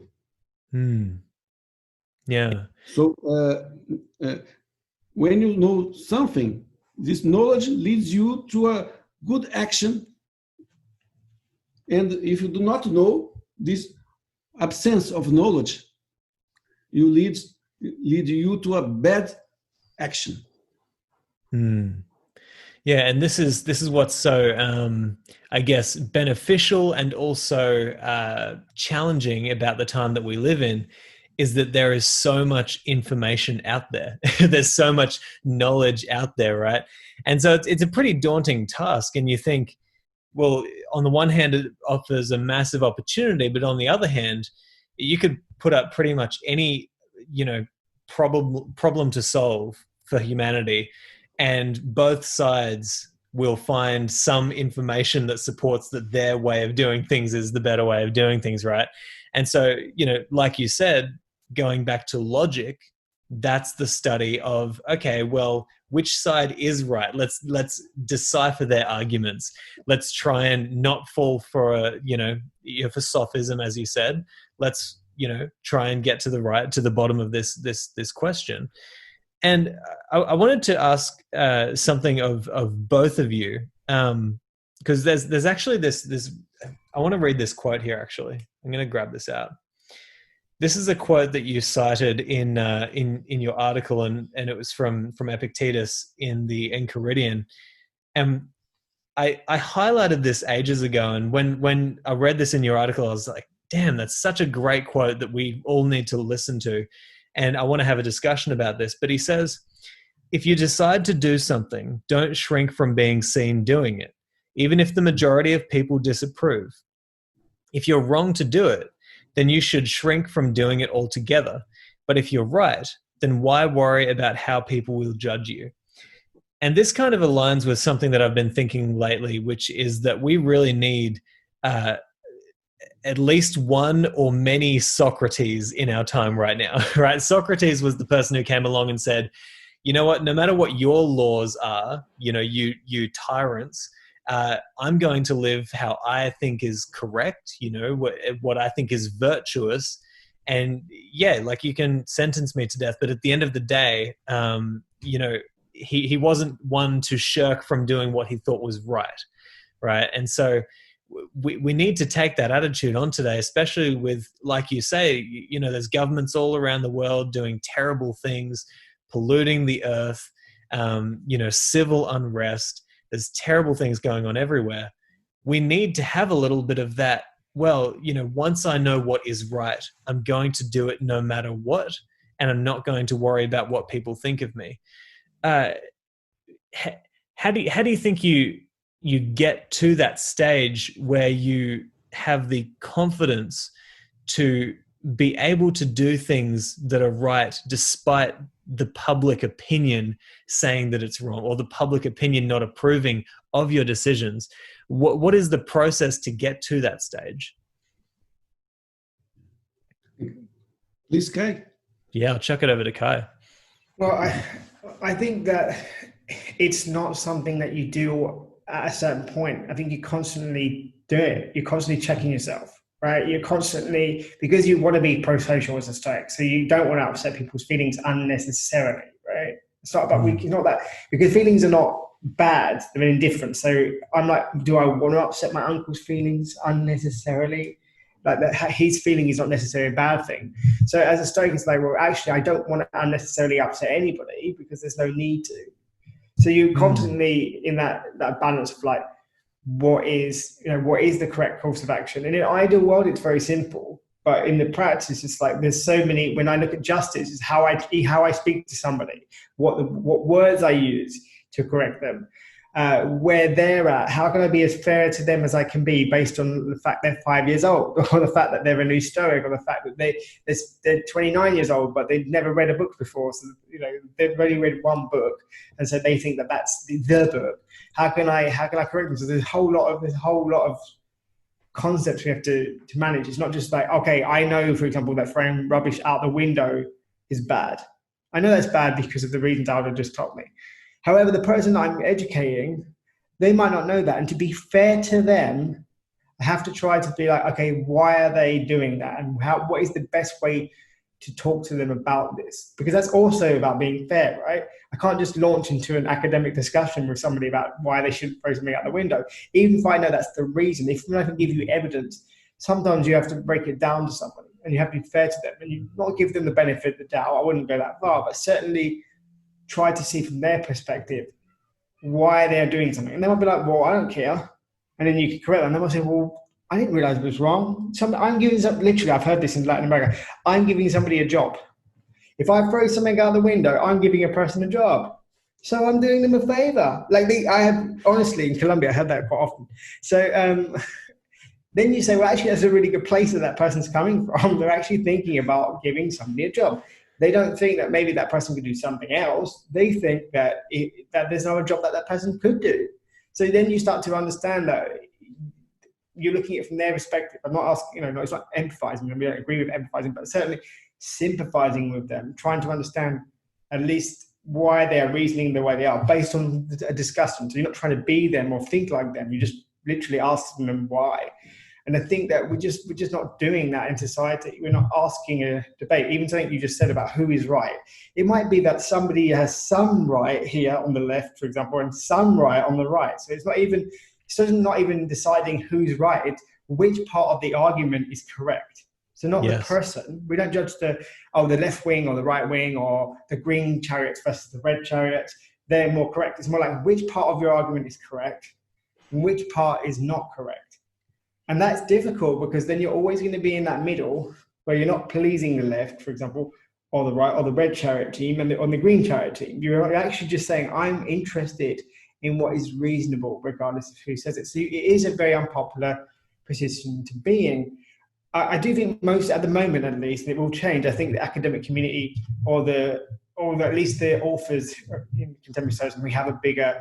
Yeah. So when you know something, this knowledge leads you to a good action. And if you do not know, this absence of knowledge, you lead you to a bad action. Yeah, and this is what's so I guess beneficial and also challenging about the time that we live in, is that there is so much information out there. There's so much knowledge out there, right? And so it's a pretty daunting task. And you think, well, on the one hand, it offers a massive opportunity, but on the other hand, you could put up pretty much any, problem to solve for humanity, and both sides will find some information that supports that their way of doing things is the better way of doing things, right? And so, like you said, going back to logic, that's the study of, okay, well, which side is right? Let's decipher their arguments. Let's try and not fall for for sophism, as you said. Let's try and get to the bottom of this question. And I wanted to ask something of both of you, because there's actually this. I want to read this quote here. Actually, I'm going to grab this out. This is a quote that you cited in your article, and it was from Epictetus in the Enchiridion. And I highlighted this ages ago, and when I read this in your article, I was like, damn, that's such a great quote that we all need to listen to. And I want to have a discussion about this. But he says, if you decide to do something, don't shrink from being seen doing it, even if the majority of people disapprove. If you're wrong to do it, then you should shrink from doing it altogether. But if you're right, then why worry about how people will judge you? And this kind of aligns with something that I've been thinking lately, which is that we really need at least one or many Socrates in our time right now, right? Socrates was the person who came along and said, you know what, no matter what your laws are, you tyrants, I'm going to live how I think is correct, what I think is virtuous. And yeah, like, you can sentence me to death, but at the end of the day, he wasn't one to shirk from doing what he thought was right. And so we need to take that attitude on today, especially with, like you say, there's governments all around the world doing terrible things, polluting the earth, civil unrest. There's terrible things going on everywhere. We need to have a little bit of that. Well, once I know what is right, I'm going to do it no matter what, and I'm not going to worry about what people think of me. How do you think you get to that stage where you have the confidence to be able to do things that are right despite the public opinion saying that it's wrong, or the public opinion not approving of your decisions? What is the process to get to that stage? Please, Kai. Yeah, I'll chuck it over to Kai. Well, I think that it's not something that you do at a certain point. I think you constantly do it. You're constantly checking yourself, right? You're constantly, because you want to be pro-social as a Stoic, so you don't want to upset people's feelings unnecessarily, right? It's not about it's not that, because feelings are not bad, they're indifferent. So I'm like, do I want to upset my uncle's feelings unnecessarily? Like that, his feeling is not necessarily a bad thing. So as a Stoic, it's like, well, actually, I don't want to unnecessarily upset anybody because there's no need to. So you're constantly in that balance of like, what is the correct course of action? And in an ideal world, it's very simple. But in the practice, it's like there's so many. When I look at justice, is how I speak to somebody, what words I use to correct them, where they're at. How can I be as fair to them as I can be based on the fact they're 5 years old, or the fact that they're a new Stoic, or the fact that they're 29 years old but they've never read a book before, so they've only read one book, and so they think that that's the book. How can I correct them? So there's a whole lot of concepts we have to manage. It's not just like, okay, I know, for example, that throwing rubbish out the window is bad. I know that's bad because of the reasons Aldo just told me. However, the person that I'm educating, they might not know that. And to be fair to them, I have to try to be like, okay, why are they doing that? And what is the best way to talk to them about this? Because that's also about being fair, right? I can't just launch into an academic discussion with somebody about why they shouldn't throw something out the window. Even if I know that's the reason, if I can give you evidence, sometimes you have to break it down to somebody and you have to be fair to them and you not give them the benefit of the doubt. I wouldn't go that far, but certainly try to see from their perspective why they're doing something. And they might be like, well, I don't care. And then you can correct them. And they might say, well, I didn't realize it was wrong. Literally, I've heard this in Latin America. I'm giving somebody a job. If I throw something out the window, I'm giving a person a job. So I'm doing them a favor. Honestly, in Colombia, I heard that quite often. So then you say, well, actually, that's a really good place that person's coming from. They're actually thinking about giving somebody a job. They don't think that maybe that person could do something else. They think that there's another job that person could do. So then you start to understand that you're looking at it from their perspective. I'm not asking, it's not empathizing. I mean, I don't agree with empathizing, but certainly sympathizing with them, trying to understand at least why they are reasoning the way they are based on a discussion. So you're not trying to be them or think like them. You're just literally asking them why. And I think that we're just not doing that in society. We're not asking a debate. Even something you just said about who is right. It might be that somebody has some right here on the left, for example, and some right on the right. So it's not even deciding who's right. It's which part of the argument is correct. So not the person. We don't judge the left wing or the right wing or the green chariots versus the red chariots. They're more correct. It's more like which part of your argument is correct and which part is not correct. And that's difficult because then you're always going to be in that middle where you're not pleasing the left, for example, or the right or the red chariot team and on the green chariot team. You're actually just saying, I'm interested in what is reasonable, regardless of who says it. So it is a very unpopular position to be in. I do think at the moment at least, it will change. I think the academic community or at least the authors in contemporary Stoicism, we have a bigger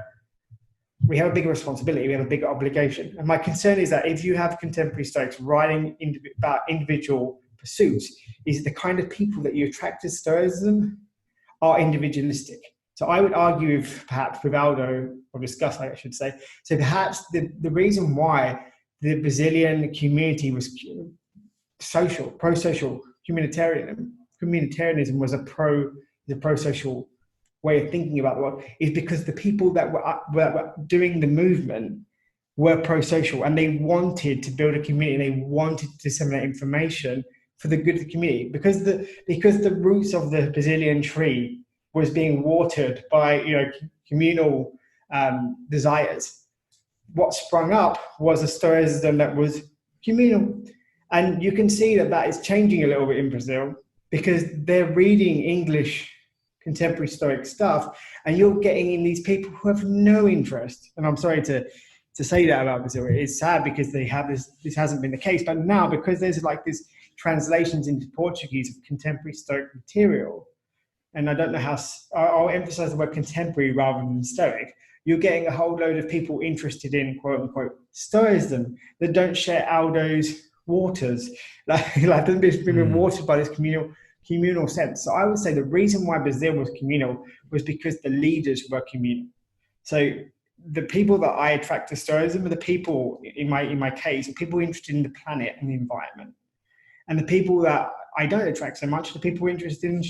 responsibility, we have a bigger obligation. And my concern is that if you have contemporary Stoics writing about individual pursuits, is the kind of people that you attract to Stoicism are individualistic. So I would argue perhaps with Aldo, or discuss, I should say, so perhaps the reason why the Brazilian community was pro-social, communitarianism was a pro-social way of thinking about the world, is because the people that were doing the movement were pro-social and they wanted to build a community and they wanted to disseminate information for the good of the community. Because the roots of the Brazilian tree was being watered by communal desires. What sprung up was a Stoicism that was communal. And you can see that is changing a little bit in Brazil because they're reading English contemporary Stoic stuff, and you're getting in these people who have no interest. And I'm sorry to say that about Brazil. It's sad because they have this hasn't been the case, but now because there's like this translations into Portuguese of contemporary Stoic material, and I don't know how, I'll emphasize the word contemporary rather than Stoic, you're getting a whole load of people interested in quote unquote Stoicism that don't share Aldo's waters, like they've been watered by this communal communal sense. So I would say the reason why Brazil was communal was because the leaders were communal. So the people that I attract to Stoicism are the people, in my case, are people interested in the planet and the environment. And the people that I don't attract so much are the people interested in,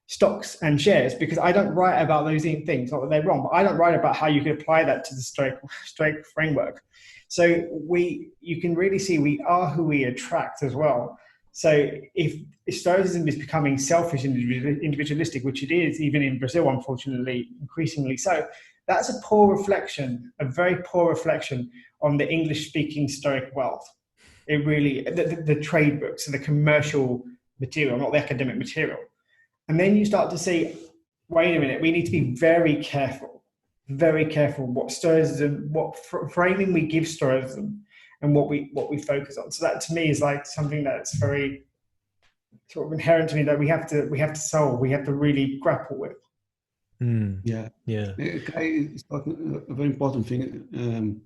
stocks and shares, because I don't write about those things. Not that they're wrong, but I don't write about how you can apply that to the Stoic framework. So you can really see we are who we attract as well. So if Stoicism is becoming selfish and individualistic, which it is, even in Brazil, unfortunately, increasingly so, that's a very poor reflection on the English-speaking Stoic world. It really, the trade books and the commercial material, not the academic material. And then you start to see, wait a minute, we need to be very careful what Stoicism, what framing we give Stoicism, and what we focus on. So that to me is like something that's very sort of inherent to me that we have to solve, we have to really grapple with. Yeah. Kai is talking a very important thing.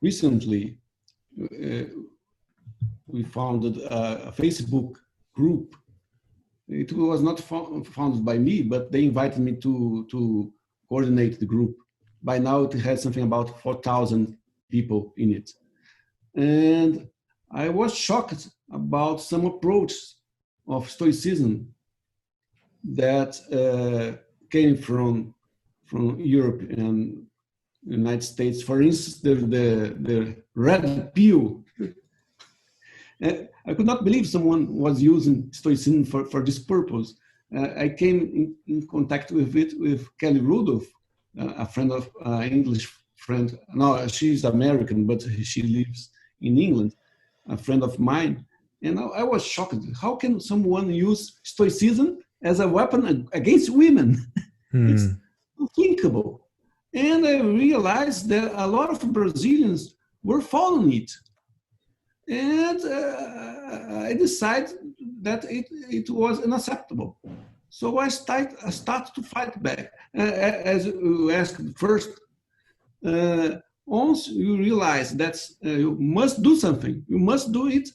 Recently, we founded a Facebook group. It was not founded by me, but they invited me to coordinate the group. By now, it has something about 4,000 people in it. And I was shocked about some approaches of Stoicism that came from Europe and United States. For instance, the red pill. I could not believe someone was using Stoicism for this purpose. I came in contact with it with Kelly Rudolph, a friend of English friend. No, she's American, but she lives in England, a friend of mine. And I was shocked. How can someone use Stoicism as a weapon against women? It's unthinkable. And I realized that a lot of Brazilians were following it. And I decided that it was unacceptable. So I started to fight back. As you asked first, once you realize that you must do something, you must do it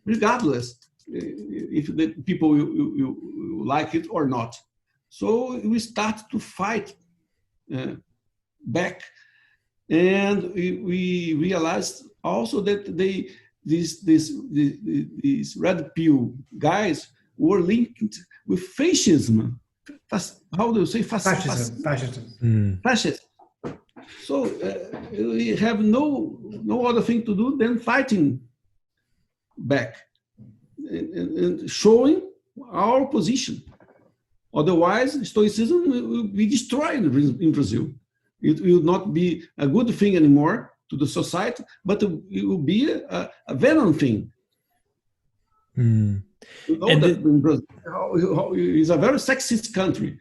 regardless if the people you like it or not. So we start to fight back, and we realized also that these red pill guys were linked with fascism. How do you say fascism? Fascism. So we have no other thing to do than fighting back and showing our position. Otherwise, Stoicism will be destroyed in Brazil. It will not be a good thing anymore to the society, but it will be a venom thing. You know that in Brazil is a very sexist country.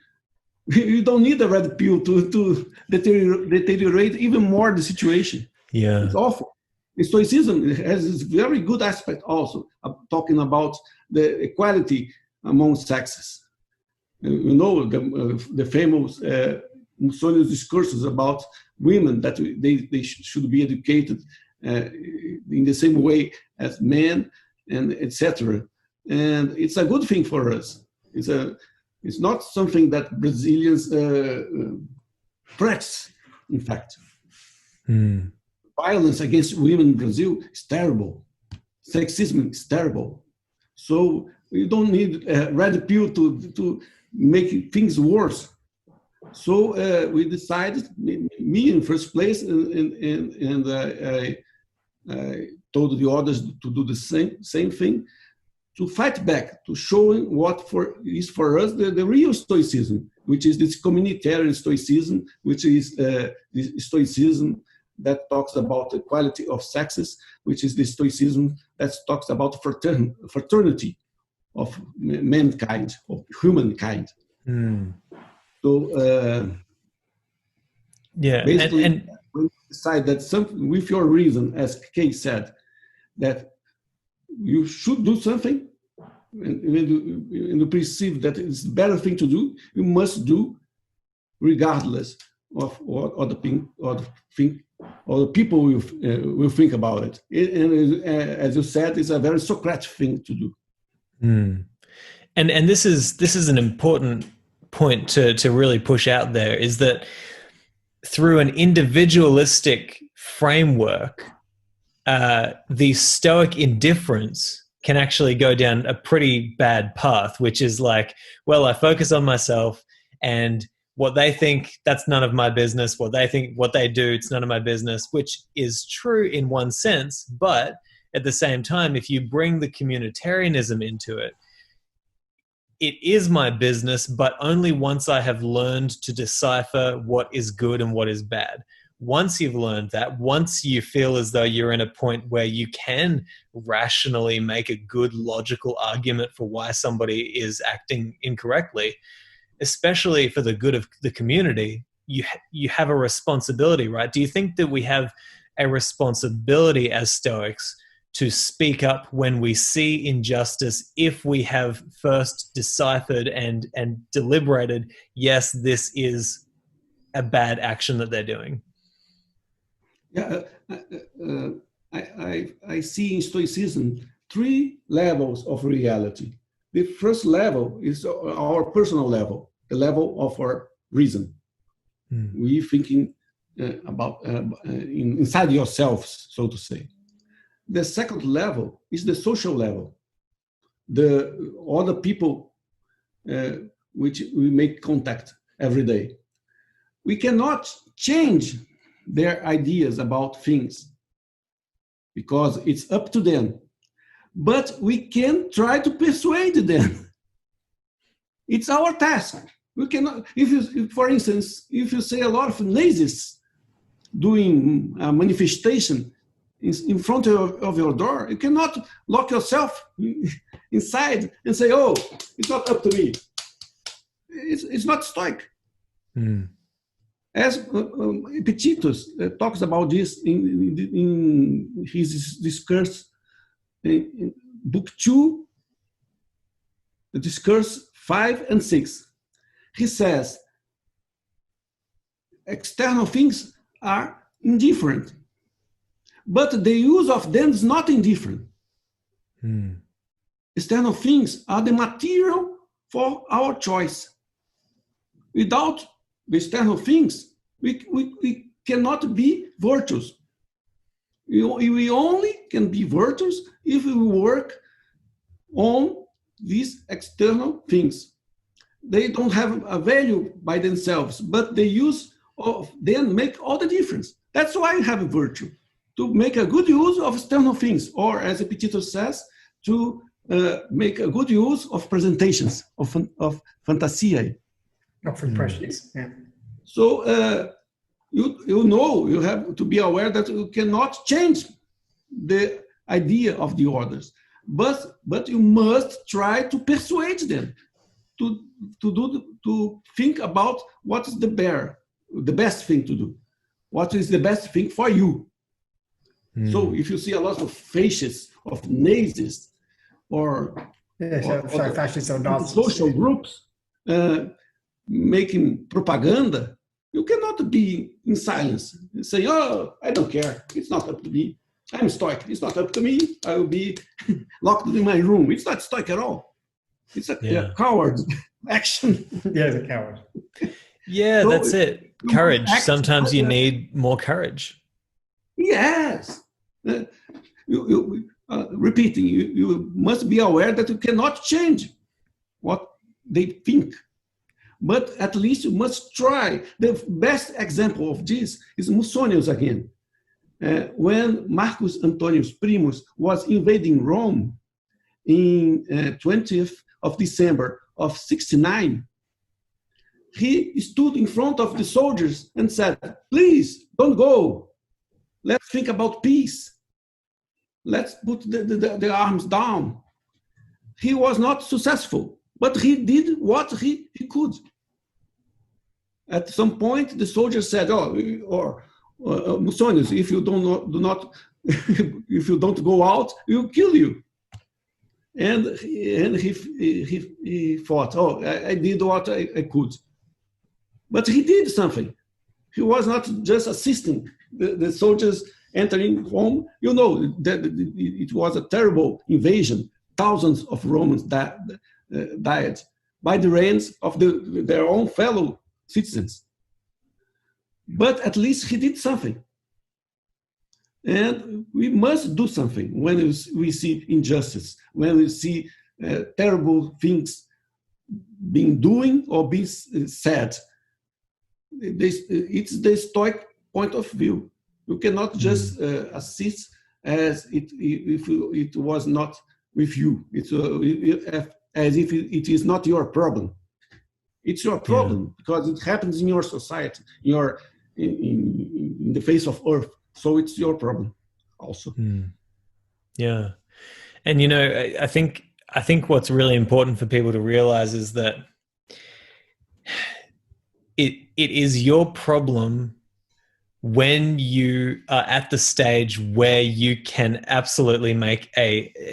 You don't need a red pill to deteriorate even more the situation. Yeah, it's awful. Stoicism has this very good aspect also, talking about the equality among sexes. You know, the famous Mussolini's discourses about women, that they should be educated in the same way as men, and etc. And it's a good thing for us. It's not something that Brazilians practice, in fact. Violence against women in Brazil is terrible. Sexism is terrible. So you don't need a red pill to make things worse. So we decided, me in first place, and I told the others to do the same thing, to fight back, to showing what is for us the real Stoicism, which is this communitarian Stoicism, which is the Stoicism that talks about the equality of sexes, which is the Stoicism that talks about fraternity of mankind, of humankind. So basically, and when you decide that something with your reason, as Kay said, that you should do something, and when you perceive that it's a better thing to do, you must do, regardless of what other people will think about it. And as you said, it's a very Socratic thing to do. Mm. And this is an important point to really push out there, is that through an individualistic framework, the Stoic indifference can actually go down a pretty bad path, which is like, well, I focus on myself, and what they think, that's none of my business. What they think, what they do, it's none of my business, which is true in one sense. But at the same time, if you bring the communitarianism into it, it is my business, but only once I have learned to decipher what is good and what is bad. Once you've learned that, once you feel as though you're in a point where you can rationally make a good logical argument for why somebody is acting incorrectly, especially for the good of the community, you have a responsibility, right? Do you think that we have a responsibility as Stoics to speak up when we see injustice, if we have first deciphered and deliberated, yes, this is a bad action that they're doing? Yeah, I see in Stoicism 3 levels of reality. The first level is our personal level, the level of our reason. We thinking about inside yourselves, so to say. The second level is the social level, the other people which we make contact every day. We cannot change their ideas about things because it's up to them, but we can try to persuade them. It's our task. We cannot, for instance, if you say a lot of Nazis doing a manifestation in front of your door, you cannot lock yourself inside and say, oh, it's not up to me. It's not Stoic. As Epictetus talks about this in his discourse, in book 2, the discourse 5 and 6. He says, external things are indifferent, but the use of them is not indifferent. External things are the material for our choice. Without the external things, we cannot be virtuous. We only can be virtuous if we work on these external things. They don't have a value by themselves, but the use of them make all the difference. That's why I have a virtue, to make a good use of external things, or as Epictetus says, to make a good use of presentations, of fantasiae. Of impressions, yeah. So you have to be aware that you cannot change the idea of the others, but you must try to persuade them to think about what is the best thing to do, what is the best thing for you. So if you see a lot of fascists, of Nazis, or fascists or Nazis, social groups making propaganda, you cannot be in silence and say, oh, I don't care, it's not up to me. I'm Stoic, it's not up to me. I will be locked in my room. It's not Stoic at all. It's a coward action. Yeah, it's a coward. Yeah, so that's it. Courage. Sometimes you need more courage. Yes. Repeating, you must be aware that you cannot change what they think. But at least you must try. The best example of this is Musonius again. When Marcus Antonius Primus was invading Rome in 20th of December of 69, he stood in front of the soldiers and said, please, don't go. Let's think about peace. Let's put the arms down. He was not successful, but he did what he could. At some point, the soldiers said, Musonius, if you if you don't go out, we'll kill you. And he thought, I did what I could. But he did something. He was not just assisting the soldiers entering home. You know that it was a terrible invasion. thousands of Romans died by the hands of their own fellow citizens. But at least he did something. And we must do something when we see injustice, when we see terrible things being doing or being said. It's the Stoic point of view. You cannot just assist as if it was not with you. It's as if it is not your problem. It's your problem because it happens in your society, in the face of earth. So it's your problem also. Yeah. And, I think what's really important for people to realize is that it is your problem when you are at the stage where you can absolutely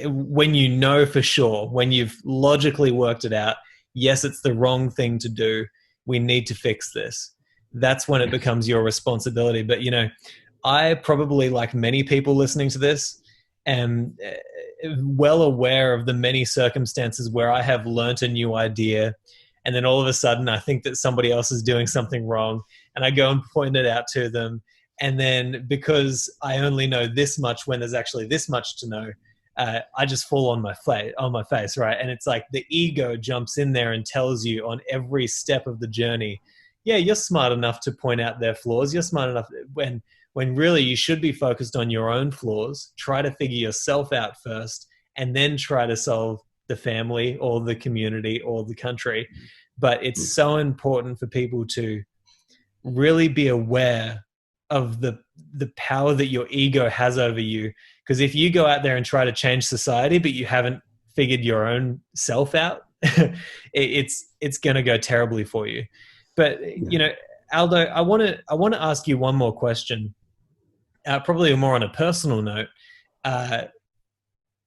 when you know for sure, when you've logically worked it out, yes, it's the wrong thing to do. We need to fix this. That's when it becomes your responsibility. But, I probably, like many people listening to this, am well aware of the many circumstances where I have learnt a new idea, and then all of a sudden I think that somebody else is doing something wrong, and I go and point it out to them. And then because I only know this much when there's actually this much to know, I just fall on my face, right? And it's like the ego jumps in there and tells you on every step of the journey, yeah, you're smart enough to point out their flaws. You're smart enough when really you should be focused on your own flaws, try to figure yourself out first, and then try to solve the family or the community or the country. But it's so important for people to really be aware of the power that your ego has over you. Because if you go out there and try to change society, but you haven't figured your own self out, it's going to go terribly for you. But, Aldo, I want to ask you one more question. Probably more on a personal note.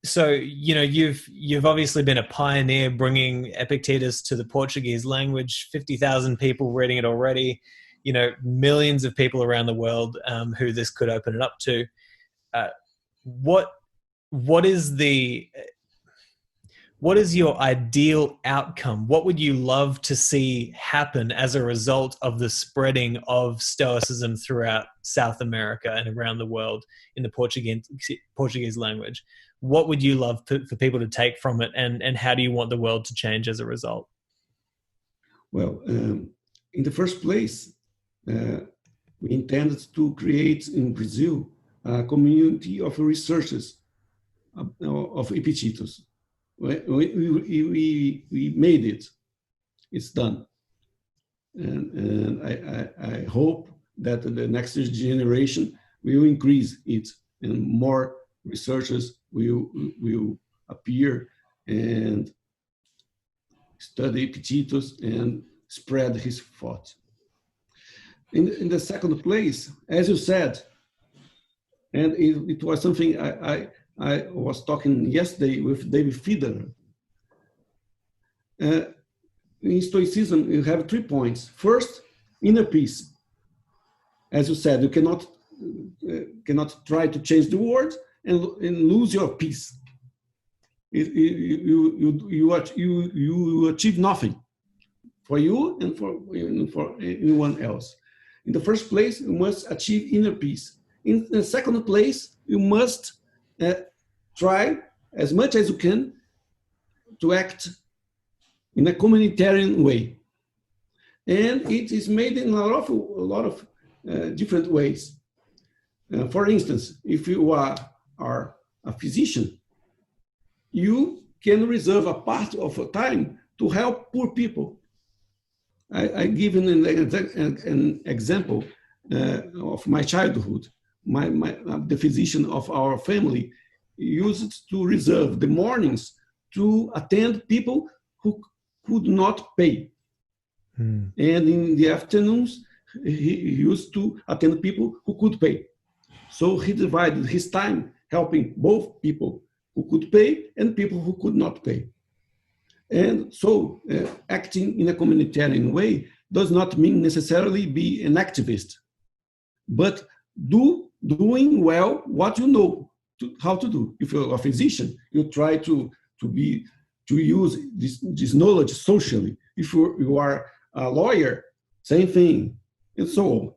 So, you've obviously been a pioneer bringing Epictetus to the Portuguese language, 50,000 people reading it already, millions of people around the world who this could open it up to. What is your ideal outcome? What would you love to see happen as a result of the spreading of Stoicism throughout South America and around the world in the Portuguese language? What would you love for people to take from it, and how do you want the world to change as a result? Well, in the first place, we intended to create in Brazil a community of researchers of Epictetus. We made it. It's done. And I hope that the next generation will increase it, and more researchers will appear and study Epictetus and spread his thought. In the second place, as you said, and it was something I was talking yesterday with David Fiedler. In Stoicism, you have 3 points. First, inner peace. As you said, you cannot try to change the world and lose your peace. You achieve nothing for you and for anyone else. In the first place, you must achieve inner peace. In the second place, you must try as much as you can to act in a communitarian way, and it is made in a lot of different ways. For instance, if you are a physician, you can reserve a part of your time to help poor people. I give an example of my childhood. The physician of our family used to reserve the mornings to attend people who could not pay. And in the afternoons, he used to attend people who could pay. So he divided his time helping both people who could pay and people who could not pay. And so acting in a communitarian way does not mean necessarily be an activist, but doing well what you know how to do. If you're a physician, you try to to use this knowledge socially. If you are a lawyer, same thing, and so on.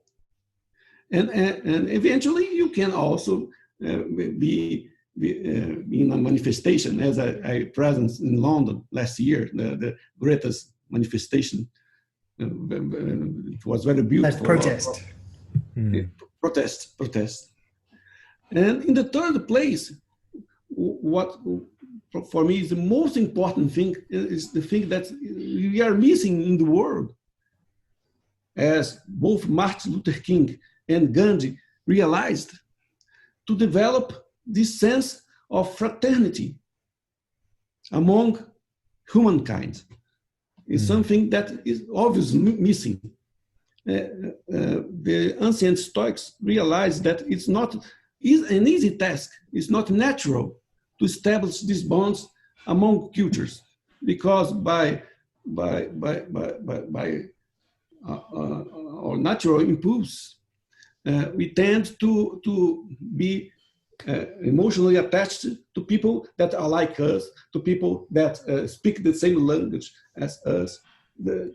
And eventually you can also be in a manifestation, as I present in London last year, the greatest manifestation. It was very beautiful. Protest. Protest. And in the third place, what for me is the most important thing is the thing that we are missing in the world, as both Martin Luther King and Gandhi realized, to develop this sense of fraternity among humankind. Is something that is obviously missing. The ancient Stoics realized that it's not an easy task. It's not natural to establish these bonds among cultures, because by our natural impulse, we tend to be emotionally attached to people that are like us, to people that speak the same language as us,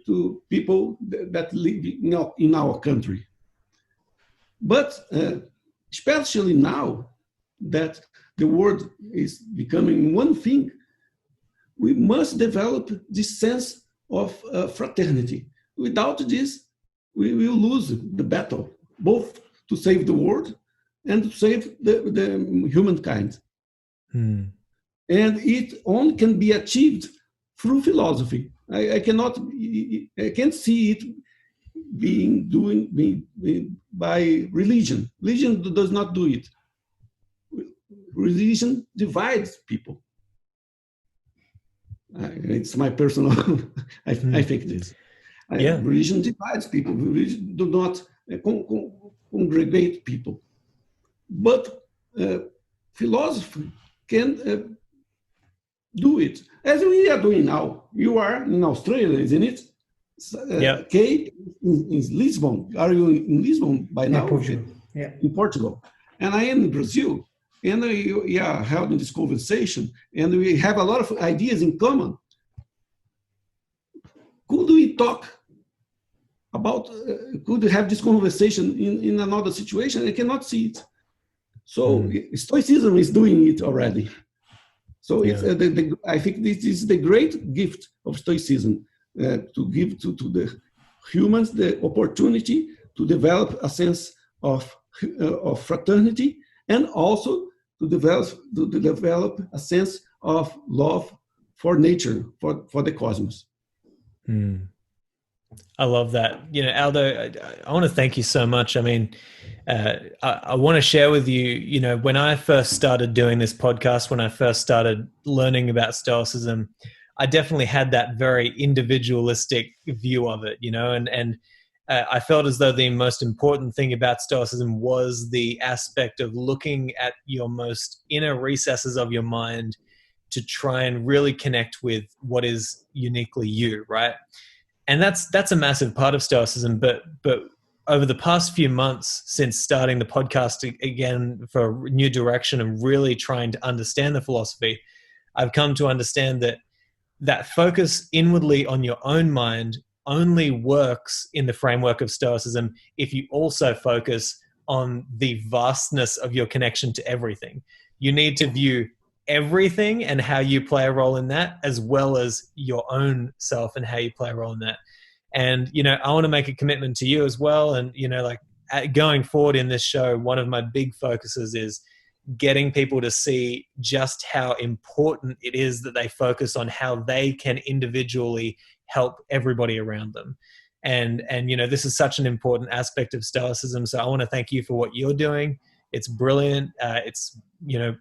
to people that live in our country. But especially now that the world is becoming one thing, we must develop this sense of fraternity. Without this, we will lose the battle, both to save the world and to save the humankind. And it only can be achieved through philosophy. I can't see it being by religion. Religion does not do it. Religion divides people. It's my personal. I think this. Religion divides people. Religion do not congregate people. But philosophy can do it, as we are doing now. You are in Australia, isn't it? Kate is Lisbon. Are you in Lisbon by now? Portugal. Yeah. In Portugal. And I am in Brazil. And we are having this conversation, and we have a lot of ideas in common. Could we talk about, could we have this conversation in another situation? I cannot see it. So Stoicism is doing it already. So it's, I think this is the great gift of Stoicism, to give to the humans the opportunity to develop a sense of fraternity, and also to develop a sense of love for nature, for the cosmos. I love that. Aldo, I want to thank you so much. I mean, I want to share with you, when I first started doing this podcast, when I first started learning about Stoicism, I definitely had that very individualistic view of it, and I felt as though the most important thing about Stoicism was the aspect of looking at your most inner recesses of your mind to try and really connect with what is uniquely you, right? And that's a massive part of Stoicism. But over the past few months, since starting the podcast again for a new direction and really trying to understand the philosophy, I've come to understand that focus inwardly on your own mind only works in the framework of Stoicism if you also focus on the vastness of your connection to everything. You need to view everything and how you play a role in that, as well as your own self and how you play a role in that. And, I want to make a commitment to you as well. And, going forward in this show, one of my big focuses is getting people to see just how important it is that they focus on how they can individually help everybody around them. And this is such an important aspect of Stoicism. So I want to thank you for what you're doing. It's brilliant. It's going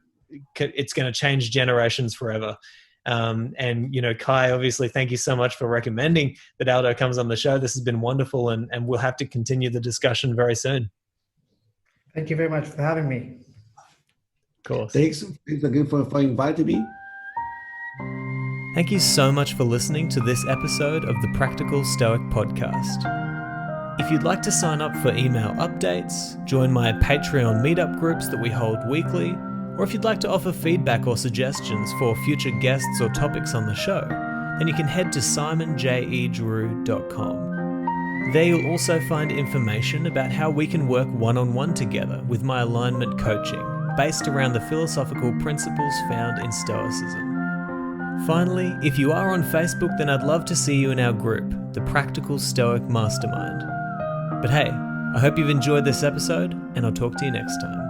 to change generations forever. And Kai, obviously, thank you so much for recommending that Aldo comes on the show. This has been wonderful, and we'll have to continue the discussion very soon. Thank you very much for having me. Of course. Thanks again for inviting me. Thank you so much for listening to this episode of the Practical Stoic Podcast. If you'd like to sign up for email updates, join my Patreon meetup groups that we hold weekly, Or if you'd like to offer feedback or suggestions for future guests or topics on the show, then you can head to simonjedrew.com. There you'll also find information about how we can work one-on-one together with my alignment coaching, based around the philosophical principles found in Stoicism. Finally, if you are on Facebook, then I'd love to see you in our group, the Practical Stoic Mastermind. But hey, I hope you've enjoyed this episode, and I'll talk to you next time.